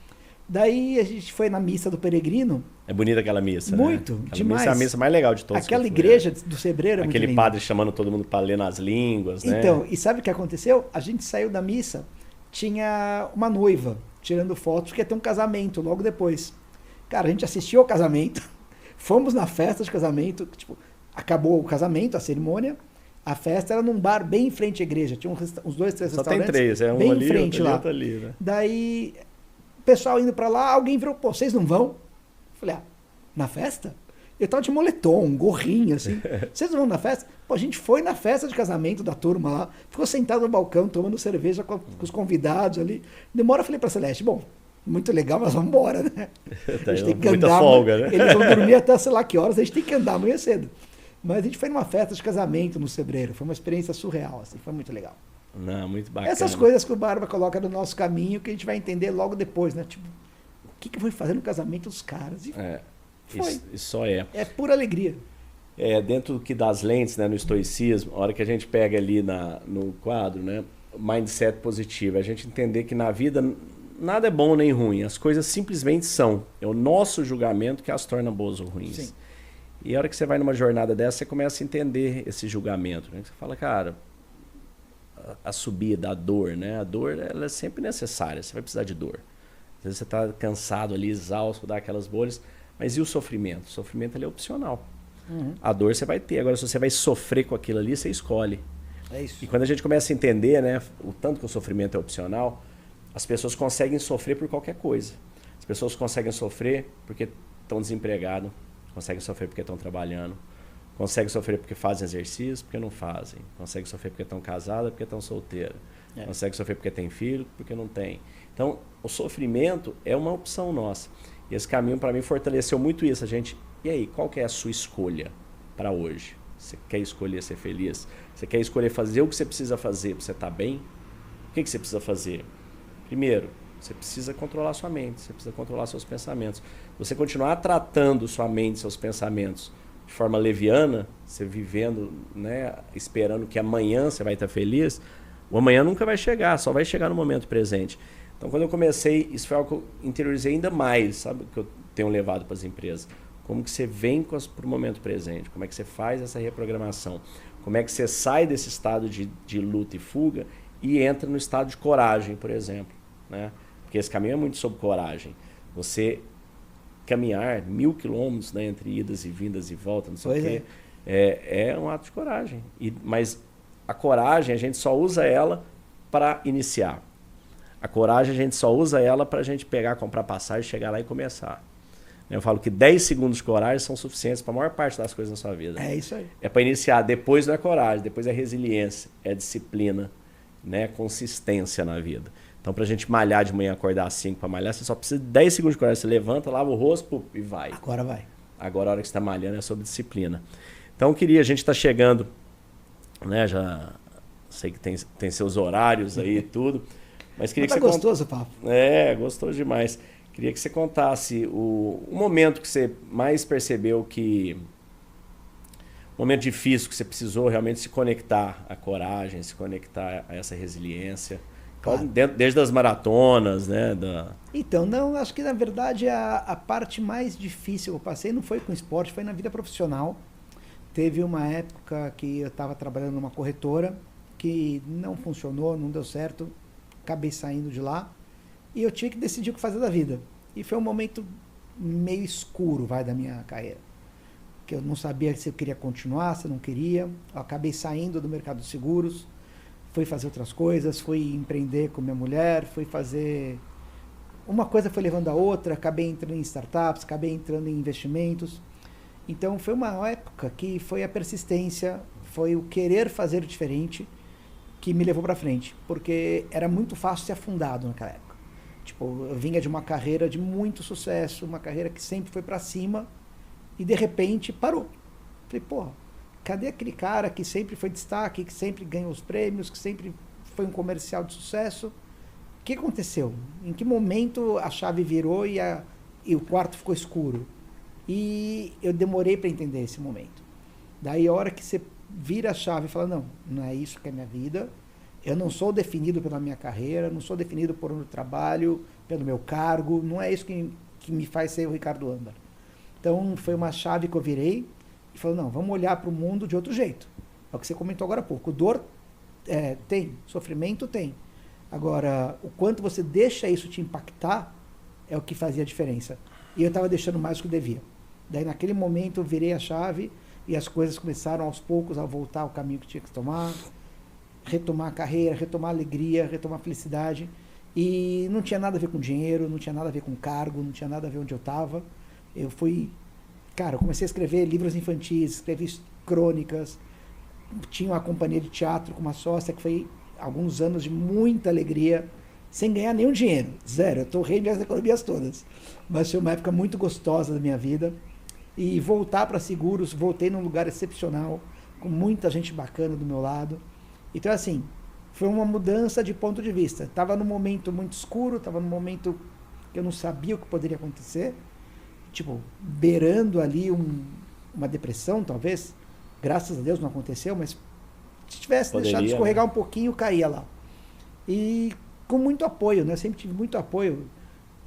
Daí a gente foi na missa do Peregrino. É bonita aquela missa, muito, né? Demais. Missa é a missa mais legal de todos. Aquela igreja do Sebreiro é muito linda. Aquele padre chamando todo mundo para ler nas línguas, né? Então, e sabe o que aconteceu? A gente saiu da missa, tinha uma noiva tirando fotos, porque ia ter um casamento logo depois. Cara, a gente assistiu ao casamento, fomos na festa de casamento, tipo, acabou o casamento, a cerimônia, a festa era num bar bem em frente à igreja, tinha uns 2, 3 restaurantes. Só tem 3, um bem ali, em frente outro ali, né? Daí, o pessoal indo pra lá, alguém virou, pô, vocês não vão? Eu falei, na festa? Eu tava de moletom, um gorrinho, assim. Vocês não vão na festa? Pô, a gente foi na festa de casamento da turma lá, ficou sentado no balcão, tomando cerveja com os convidados ali. Demora, eu falei pra Celeste, bom, muito legal, mas vamos embora, né? A gente tem que muita andar, folga, né? Eles vão dormir até sei lá que horas, a gente tem que andar amanhã cedo. Mas a gente foi numa festa de casamento no Sebreiro, foi uma experiência surreal, assim, foi muito legal. Não, muito bacana. Essas coisas que o Barba coloca no nosso caminho, que a gente vai entender logo depois, né? Tipo, o que eu vou fazer no casamento dos caras? E foi. Isso só é. É pura alegria. Dentro que das lentes, né, no estoicismo, a hora que a gente pega ali no quadro, né, mindset positivo, a gente entender que na vida nada é bom nem ruim, as coisas simplesmente são. É o nosso julgamento que as torna boas ou ruins. Sim. E a hora que você vai numa jornada dessa, você começa a entender esse julgamento, né? Você fala, cara, a subida, a dor, né? A dor, ela é sempre necessária, você vai precisar de dor. Às vezes você está cansado ali, exausto, dá aquelas bolhas, mas e o sofrimento? O sofrimento ele é opcional. Uhum. A dor você vai ter, agora se você vai sofrer com aquilo ali, você escolhe. É isso. E quando a gente começa a entender, né, o tanto que o sofrimento é opcional, as pessoas conseguem sofrer por qualquer coisa. As pessoas conseguem sofrer porque estão desempregados, conseguem sofrer porque estão trabalhando, conseguem sofrer porque fazem exercício, porque não fazem, conseguem sofrer porque estão casadas, porque estão solteiras, conseguem sofrer porque tem filho, porque não tem. Então, o sofrimento é uma opção nossa. E esse caminho, para mim, fortaleceu muito isso. A gente, e aí, qual que é a sua escolha para hoje? Você quer escolher ser feliz? Você quer escolher fazer o que você precisa fazer para você estar bem? O que você precisa fazer? Primeiro, Você precisa controlar sua mente, você precisa controlar seus pensamentos. Você continuar tratando sua mente, seus pensamentos de forma leviana, você vivendo, né, esperando que amanhã você vai estar feliz, o amanhã nunca vai chegar, só vai chegar no momento presente. Então, quando eu comecei, isso foi algo que eu interiorizei ainda mais, sabe, que eu tenho levado para as empresas. Como que você vem para o momento presente, como é que você faz essa reprogramação, como é que você sai desse estado de luta e fuga e entra no estado de coragem, por exemplo, né? Porque esse caminho é muito sobre coragem. Você caminhar 1000 quilômetros, né, entre idas e vindas e voltas, não sei o quê, é um ato de coragem. Mas a coragem, a gente só usa ela para iniciar. A coragem, a gente só usa ela para a gente pegar, comprar passagem, chegar lá e começar. Eu falo que 10 segundos de coragem são suficientes para a maior parte das coisas na sua vida. É isso aí. É para iniciar. Depois não é coragem, depois é resiliência, é disciplina, né, consistência na vida. Então, para a gente malhar de manhã, acordar às 5 para malhar, você só precisa de 10 segundos de coragem. Você levanta, lava o rosto e vai. Agora vai. Agora, a hora que você está malhando, é sobre disciplina. Então, a gente está chegando, né, já sei que tem seus horários aí e tudo, mas queria que você... gostoso o papo. Gostoso demais. Queria que você contasse o momento que você mais percebeu que... Um momento difícil que você precisou realmente se conectar à coragem, se conectar a essa resiliência. Claro. Desde as maratonas, né? Então, não, acho que na verdade a parte mais difícil que eu passei não foi com esporte, foi na vida profissional. Teve uma época que eu estava trabalhando numa corretora que não funcionou, não deu certo, acabei saindo de lá e eu tive que decidir o que fazer da vida. E foi um momento meio escuro, da minha carreira. Que eu não sabia se eu queria continuar, se eu não queria. Eu acabei saindo do mercado de seguros, fui fazer outras coisas, fui empreender com minha mulher, fui fazer... Uma coisa foi levando a outra, acabei entrando em startups, acabei entrando em investimentos. Então foi uma época que foi a persistência, foi o querer fazer diferente que me levou para frente. Porque era muito fácil ser afundado naquela época. Tipo, eu vinha de uma carreira de muito sucesso, uma carreira que sempre foi para cima e de repente parou. Falei, porra, cadê aquele cara que sempre foi destaque, que sempre ganhou os prêmios, que sempre foi um comercial de sucesso? O que aconteceu? Em que momento a chave virou e o quarto ficou escuro? E eu demorei para entender esse momento. Daí a hora que você vira a chave e fala, não é isso que é minha vida, eu não sou definido pela minha carreira, não sou definido por onde eu trabalho, pelo meu cargo, não é isso que me faz ser o Ricardo Âmbar. Então foi uma chave que eu virei e falei, vamos olhar para o mundo de outro jeito. É o que você comentou agora há pouco. Dor tem, sofrimento tem. Agora, o quanto você deixa isso te impactar é o que fazia a diferença. E eu estava deixando mais do que devia. Daí naquele momento eu virei a chave e as coisas começaram aos poucos a voltar ao caminho que tinha que tomar, retomar a carreira, retomar a alegria, retomar a felicidade. E não tinha nada a ver com dinheiro, não tinha nada a ver com cargo, não tinha nada a ver onde eu estava. Eu comecei a escrever livros infantis, escrevi crônicas, tinha uma companhia de teatro com uma sócia que foi alguns anos de muita alegria, sem ganhar nenhum dinheiro, zero, eu torrei minhas economias todas, mas foi uma época muito gostosa da minha vida, e voltar para seguros, voltei num lugar excepcional, com muita gente bacana do meu lado, então assim, foi uma mudança de ponto de vista, estava num momento muito escuro, estava num momento que eu não sabia o que poderia acontecer, tipo, beirando ali uma depressão, talvez. Graças a Deus não aconteceu, mas se tivesse deixado escorregar um pouquinho, caía lá. E com muito apoio, né? Eu sempre tive muito apoio.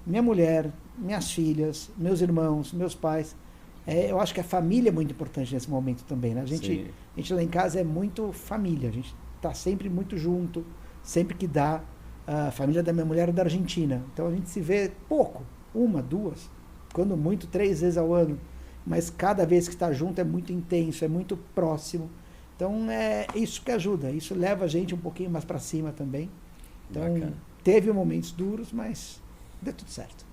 Minha mulher, minhas filhas, meus irmãos, meus pais. Eu acho que a família é muito importante nesse momento também, né? A gente lá em casa é muito família. A gente está sempre muito junto, sempre que dá. A família da minha mulher é da Argentina. Então a gente se vê pouco, 1, 2, quando muito 3 vezes ao ano, mas cada vez que está junto é muito intenso, é muito próximo. Então é isso que ajuda, isso leva a gente um pouquinho mais para cima também. Então teve momentos duros, mas deu tudo certo.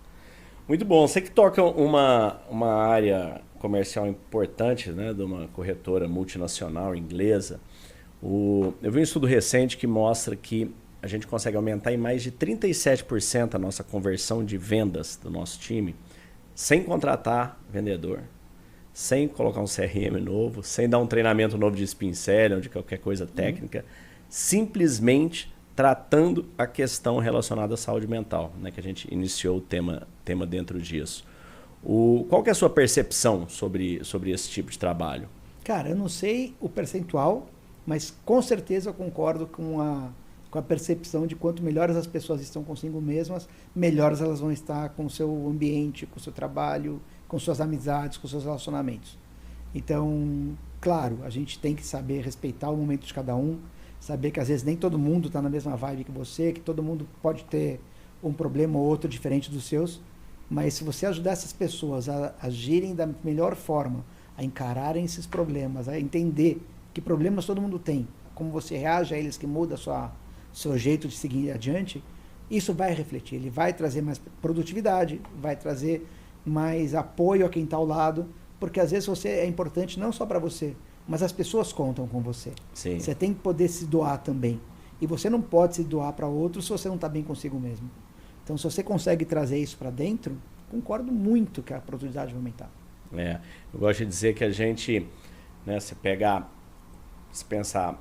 Muito bom. Você que toca uma área comercial importante, né, de uma corretora multinacional inglesa, eu vi um estudo recente que mostra que a gente consegue aumentar em mais de 37% a nossa conversão de vendas do nosso time, sem contratar vendedor, sem colocar um CRM novo, sem dar um treinamento novo de spin selling ou de qualquer coisa técnica, simplesmente tratando a questão relacionada à saúde mental, né, que a gente iniciou o tema dentro disso. Qual que é a sua percepção sobre esse tipo de trabalho? Cara, eu não sei o percentual, mas com certeza eu concordo com a percepção de quanto melhores as pessoas estão consigo mesmas, melhores elas vão estar com o seu ambiente, com o seu trabalho, com suas amizades, com seus relacionamentos. Então, claro, a gente tem que saber respeitar o momento de cada um, saber que às vezes nem todo mundo está na mesma vibe que você, que todo mundo pode ter um problema ou outro diferente dos seus, mas se você ajudar essas pessoas a agirem da melhor forma, a encararem esses problemas, a entender que problemas todo mundo tem, como você reage a eles que muda seu jeito de seguir adiante, isso vai refletir, ele vai trazer mais produtividade, vai trazer mais apoio a quem está ao lado, porque às vezes você é importante não só para você, mas as pessoas contam com você. Sim. Você tem que poder se doar também. E você não pode se doar para outros se você não está bem consigo mesmo. Então, se você consegue trazer isso para dentro, concordo muito que a produtividade vai aumentar. Eu gosto de dizer que a gente, né, se pensar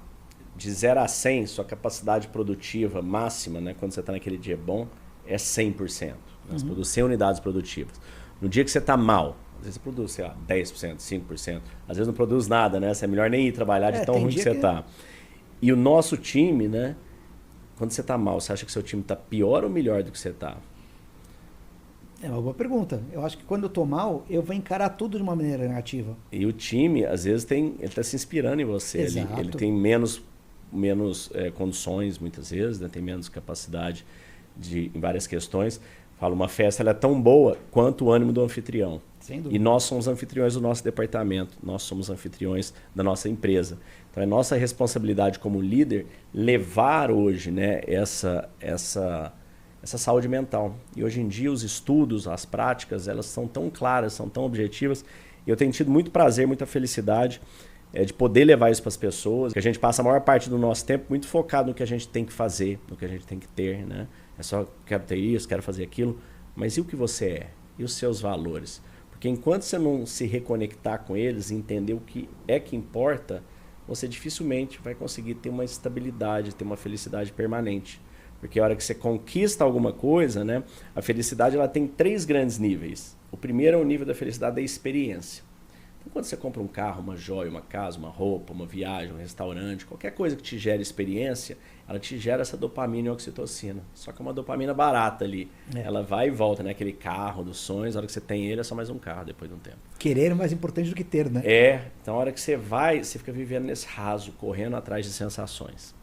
de 0 a 100, sua capacidade produtiva máxima, né, quando você está naquele dia bom, é 100%. Né? Você produz 100 unidades produtivas. No dia que você está mal, às vezes você produz, sei lá, 10%, 5%. Às vezes não produz nada, né? Você é melhor nem ir trabalhar de tão ruim que você está. E o nosso time, né? Quando você está mal, você acha que seu time está pior ou melhor do que você está? É uma boa pergunta. Eu acho que quando eu estou mal, eu vou encarar tudo de uma maneira negativa. E o time, às vezes, ele está se inspirando em você. Ele tem menos condições, muitas vezes, né? Tem menos capacidade em várias questões. Falo, uma festa ela é tão boa quanto o ânimo do anfitrião. Sem dúvida. E nós somos anfitriões do nosso departamento, nós somos anfitriões da nossa empresa. Então é nossa responsabilidade como líder levar hoje, né, essa saúde mental. E hoje em dia os estudos, as práticas, elas são tão claras, são tão objetivas. E eu tenho tido muito prazer, muita felicidade de poder levar isso para as pessoas. Que a gente passa a maior parte do nosso tempo muito focado no que a gente tem que fazer, no que a gente tem que ter, né? É só quero ter isso, quero fazer aquilo. Mas e o que você é? E os seus valores? Porque enquanto você não se reconectar com eles, entender o que é que importa, você dificilmente vai conseguir ter uma estabilidade, ter uma felicidade permanente. Porque a hora que você conquista alguma coisa, né, a felicidade ela tem 3 grandes níveis. O primeiro é o nível da felicidade da experiência. Então, quando você compra um carro, uma joia, uma casa, uma roupa, uma viagem, um restaurante, qualquer coisa que te gere experiência, ela te gera essa dopamina e oxitocina. Só que é uma dopamina barata ali. Ela vai e volta, né? Aquele carro dos sonhos, a hora que você tem ele é só mais um carro depois de um tempo. Querer é mais importante do que ter, né? Então a hora que você vai, você fica vivendo nesse raso, correndo atrás de sensações.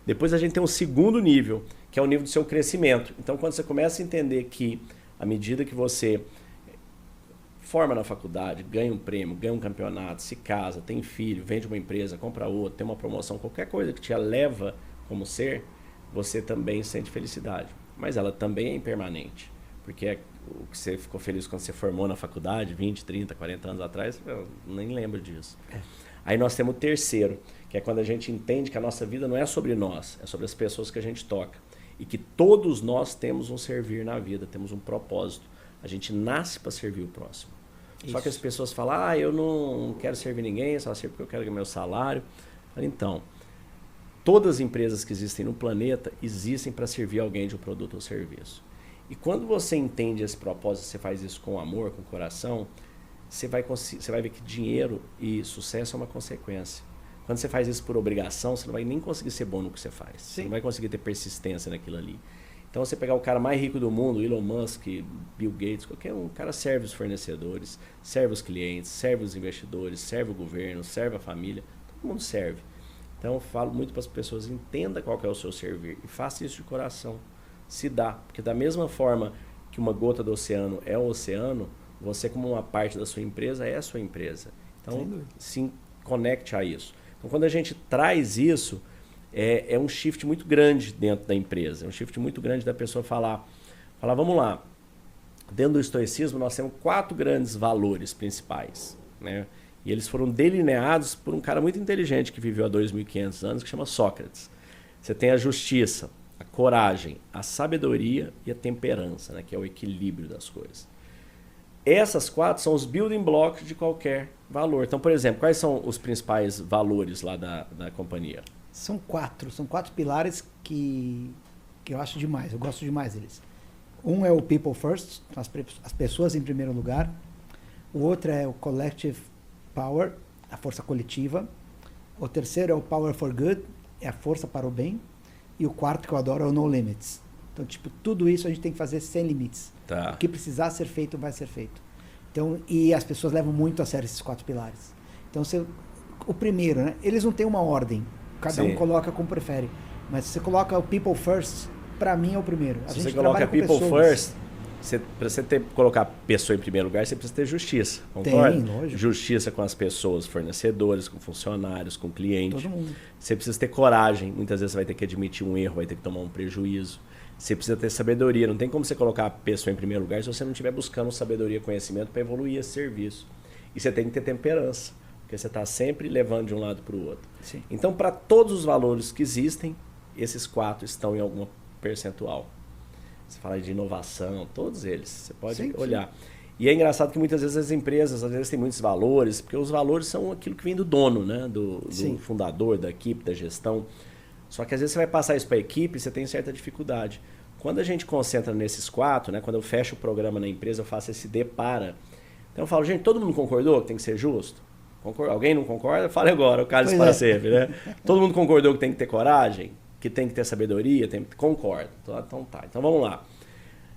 Depois a gente tem um segundo nível, que é o nível do seu crescimento. Então quando você começa a entender que, à medida que você forma na faculdade, ganha um prêmio, ganha um campeonato, se casa, tem filho, vende uma empresa, compra outra, tem uma promoção, qualquer coisa que te eleva como ser, você também sente felicidade. Mas ela também é impermanente. Porque o que você ficou feliz quando você formou na faculdade, 20, 30, 40 anos atrás, eu nem lembro disso. Aí nós temos o terceiro, que é quando a gente entende que a nossa vida não é sobre nós, é sobre as pessoas que a gente toca. E que todos nós temos um servir na vida, temos um propósito. A gente nasce para servir o próximo. Isso. Só que as pessoas falam, eu não quero servir ninguém, só sirvo porque eu quero ganhar meu salário. Então, todas as empresas que existem no planeta existem para servir alguém de um produto ou serviço. E quando você entende esse propósito, você faz isso com amor, com coração, você vai ver que dinheiro e sucesso é uma consequência. Quando você faz isso por obrigação, você não vai nem conseguir ser bom no que você faz. Sim. Você não vai conseguir ter persistência naquilo ali. Então você pegar o cara mais rico do mundo, Elon Musk, Bill Gates, qualquer um, o cara serve os fornecedores, serve os clientes, serve os investidores, serve o governo, serve a família, todo mundo serve. Então eu falo muito para as pessoas, entenda qual que é o seu servir e faça isso de coração. Se dá, porque da mesma forma que uma gota do oceano é o oceano, você como uma parte da sua empresa é a sua empresa. Então se conecte a isso. Então quando a gente traz isso, é um shift muito grande dentro da empresa. É um shift muito grande da pessoa falar, vamos lá, dentro do estoicismo nós temos 4 grandes valores principais, né? E eles foram delineados por um cara muito inteligente que viveu há 2.500 anos, que chama Sócrates. Você tem a justiça, a coragem, a sabedoria e a temperança, né? Que é o equilíbrio das coisas. Essas 4 são os building blocks de qualquer valor. Então, por exemplo, quais são os principais valores lá da companhia? São quatro pilares que eu acho demais, eu gosto demais deles. Um é o People First, as pessoas em primeiro lugar. O outro é o Collective Power, a força coletiva. O terceiro é o Power for Good, é a força para o bem. E o quarto que eu adoro é o No Limits. Então, tipo, tudo isso a gente tem que fazer sem limites. Tá. O que precisar ser feito, vai ser feito. Então, e as pessoas levam muito a sério esses 4 pilares. Então, o primeiro, né? Eles não têm uma ordem. Cada um coloca como prefere. Mas se você coloca o People First, para mim é o primeiro. Se você coloca People First, para você colocar a pessoa em primeiro lugar, você precisa ter justiça. Concorda? Tem, lógico. Justiça com as pessoas, fornecedores, com funcionários, com clientes. Todo mundo. Você precisa ter coragem. Muitas vezes você vai ter que admitir um erro, vai ter que tomar um prejuízo. Você precisa ter sabedoria. Não tem como você colocar a pessoa em primeiro lugar se você não estiver buscando sabedoria e conhecimento para evoluir esse serviço. E você tem que ter temperança, porque você está sempre levando de um lado para o outro. Sim. Então, para todos os valores que existem, esses 4 estão em alguma percentual. Você fala de inovação, todos eles. Você pode olhar. Sim. E é engraçado que muitas vezes as empresas, às vezes, têm muitos valores, porque os valores são aquilo que vem do dono, né? do fundador, da equipe, da gestão. Só que às vezes você vai passar isso para a equipe e você tem certa dificuldade. Quando a gente concentra nesses 4, né? Quando eu fecho o programa na empresa, eu faço esse depara. Então eu falo, gente, todo mundo concordou que tem que ser justo? Alguém não concorda? Fala agora, o cálice para sempre, né? Todo mundo concordou que tem que ter coragem? Que tem que ter sabedoria? Concorda. Então tá. Então vamos lá.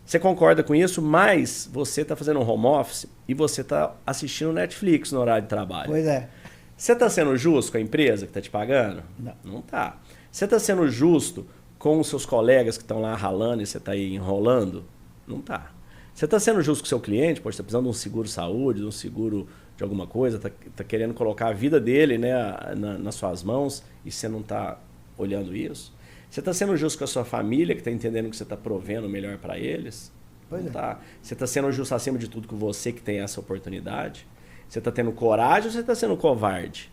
Você concorda com isso, mas você está fazendo um home office e você está assistindo Netflix no horário de trabalho. Pois é. Você está sendo justo com a empresa que está te pagando? Não. Não está. Você está sendo justo com os seus colegas que estão lá ralando e você está aí enrolando? Não está. Você está sendo justo com o seu cliente? Pode estar precisando de um seguro-saúde, de um seguro de alguma coisa, está querendo colocar a vida dele, né, nas suas mãos e você não está olhando isso? Você está sendo justo com a sua família, que está entendendo que você está provendo o melhor para eles? Pois não é. Tá. Você está sendo justo acima de tudo com você que tem essa oportunidade? Você está tendo coragem ou você está sendo covarde?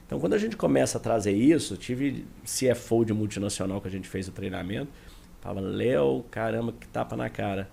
Então, quando a gente começa a trazer isso, tive CFO de multinacional que a gente fez o treinamento, falava, Léo, caramba, que tapa na cara.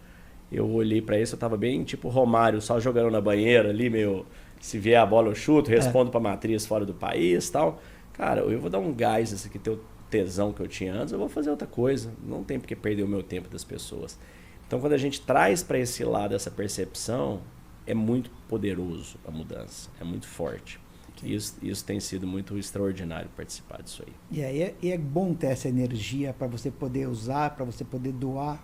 Eu olhei para isso, eu estava bem tipo Romário, só jogando na banheira ali, meio, se vier a bola eu chuto, respondo para matriz fora do país e tal. Cara, eu vou dar um gás nesse aqui, teu tesão que eu tinha antes, eu vou fazer outra coisa. Não tem porque perder o meu tempo das pessoas. Então, quando a gente traz para esse lado essa percepção, é muito poderoso a mudança, é muito forte. Isso tem sido muito extraordinário participar disso aí. E é bom ter essa energia para você poder usar, para você poder doar.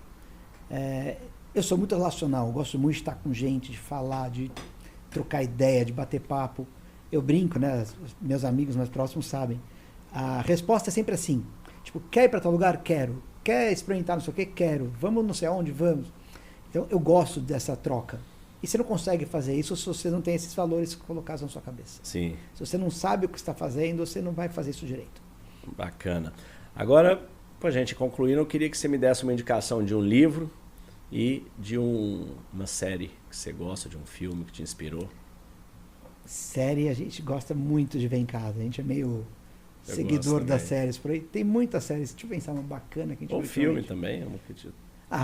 Eu sou muito relacional, eu gosto muito de estar com gente, de falar, de trocar ideia, de bater papo. Eu brinco, né? Meus amigos mais próximos sabem. A resposta é sempre assim. Tipo, quer ir para tal lugar? Quero. Quer experimentar não sei o que? Quero. Vamos não sei aonde? Vamos. Então, eu gosto dessa troca. E você não consegue fazer isso se você não tem esses valores colocados na sua cabeça. Sim. Se você não sabe o que está fazendo, você não vai fazer isso direito. Bacana. Agora, pra gente concluir, eu queria que você me desse uma indicação de um livro e de uma série que você gosta, de um filme que te inspirou. Série, a gente gosta muito de ver em casa. A gente é meio seguidor das séries por aí. Tem muitas séries. Deixa eu pensar uma bacana que a gente Ou filme também, eu não acredito.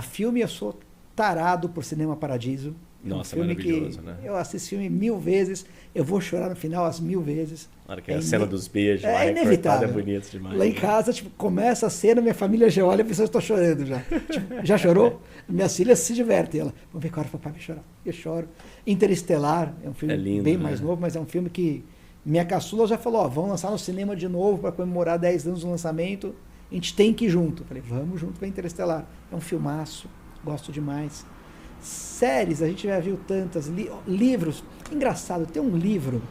Filme, eu sou tarado por Cinema Paradiso. Nossa, filme maravilhoso, que né? Eu assisto filme 1000 vezes, eu vou chorar no final as 1000 vezes. Claro que a cena dos beijos, é inevitável. É bonito demais. Lá em casa, tipo, começa a cena, minha família já olha e pensa, eu estou chorando já. Tipo, já chorou? Minhas filhas se divertem. Ela, vamos ver que hora o papai vai chorar. Eu choro. Interestelar, é um filme lindo, bem né? mais novo, mas é um filme que minha caçula já falou, vamos lançar no cinema de novo para comemorar 10 anos do lançamento. A gente tem que ir junto. Eu falei, vamos junto para Interestelar. É um filmaço, gosto demais. Séries, a gente já viu tantas. Livros, engraçado, tem um livro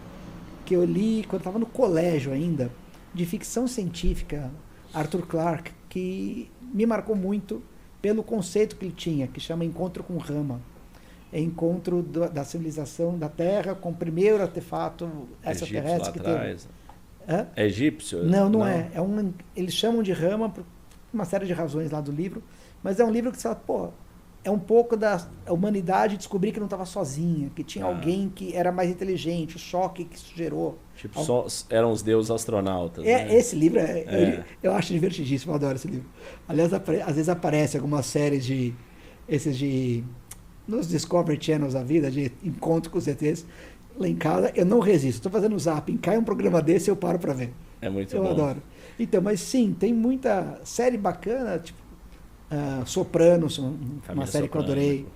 que eu li quando estava no colégio ainda, de ficção científica, Arthur Clarke, que me marcou muito pelo conceito que ele tinha, que chama Encontro com Rama. É encontro da civilização da Terra com o primeiro artefato extraterrestre que teve. É egípcio? Não é. Eles chamam de Rama por uma série de razões lá do livro, mas é um livro que você fala, pô, é um pouco da humanidade descobrir que não estava sozinha, que tinha alguém que era mais inteligente, o choque que isso gerou. Tipo, eram os deuses astronautas. Né? Esse livro, eu acho divertidíssimo, eu adoro esse livro. Aliás, às vezes aparece algumas séries nos Discovery Channels da vida, de encontro com os ETs, lá em casa, eu não resisto. Estou fazendo zapping, cai um programa desse, eu paro para ver. É muito Eu bom. adoro. Então, mas sim, tem muita série bacana, tipo Sopranos, uma Família série que eu Soprano. adorei.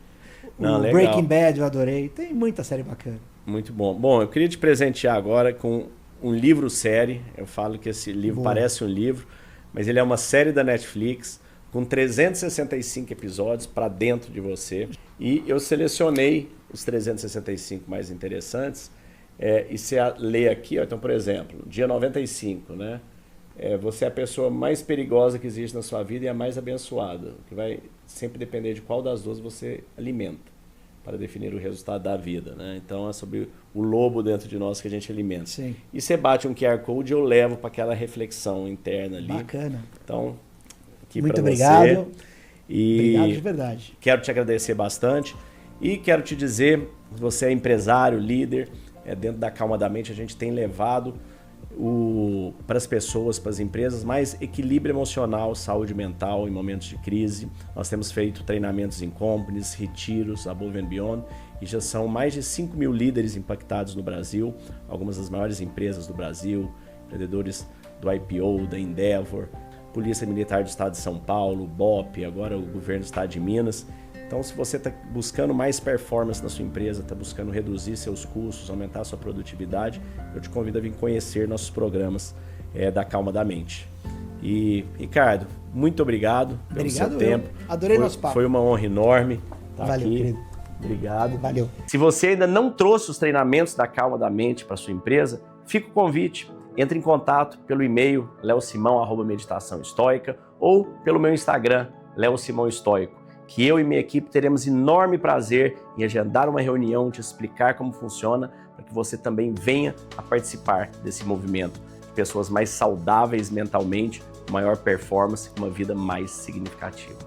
Não, O legal. Breaking Bad eu adorei. Tem muita série bacana. Muito bom. Bom, eu queria te presentear agora com um livro-série. Eu falo que esse livro Boa. parece um livro, mas ele é uma série da Netflix com 365 episódios para dentro de você. E eu selecionei os 365 mais interessantes. E você lê aqui, ó, então, por exemplo, dia 95, né? Você é a pessoa mais perigosa que existe na sua vida e a mais abençoada, que vai sempre depender de qual das duas você alimenta para definir o resultado da vida, né? Então é sobre o lobo dentro de nós que a gente alimenta. Sim. E você bate um QR Code e eu levo para aquela reflexão interna ali. Bacana. Então, aqui Muito para obrigado. você. E Obrigado de verdade. quero te agradecer bastante e quero te dizer, você é empresário, líder, dentro da Calma da Mente a gente tem levado para as pessoas, para as empresas, mais equilíbrio emocional, saúde mental em momentos de crise. Nós temos feito treinamentos em companies, retiros, above and beyond, e já são mais de 5 mil líderes impactados no Brasil, algumas das maiores empresas do Brasil, empreendedores do IPO, da Endeavor, Polícia Militar do Estado de São Paulo, BOP, agora o Governo do Estado de Minas. Então, se você está buscando mais performance na sua empresa, está buscando reduzir seus custos, aumentar a sua produtividade, eu te convido a vir conhecer nossos programas da Calma da Mente. E, Ricardo, muito obrigado pelo seu tempo. Adorei nosso papo. Foi uma honra enorme estar Valeu, aqui. querido. Obrigado. Valeu. Se você ainda não trouxe os treinamentos da Calma da Mente para sua empresa, fica o convite. Entre em contato pelo e-mail leosimão@meditaçãoestoica ou pelo meu Instagram, leosimãoestoico, que eu e minha equipe teremos enorme prazer em agendar uma reunião, te explicar como funciona, para que você também venha a participar desse movimento de pessoas mais saudáveis mentalmente, com maior performance, com uma vida mais significativa.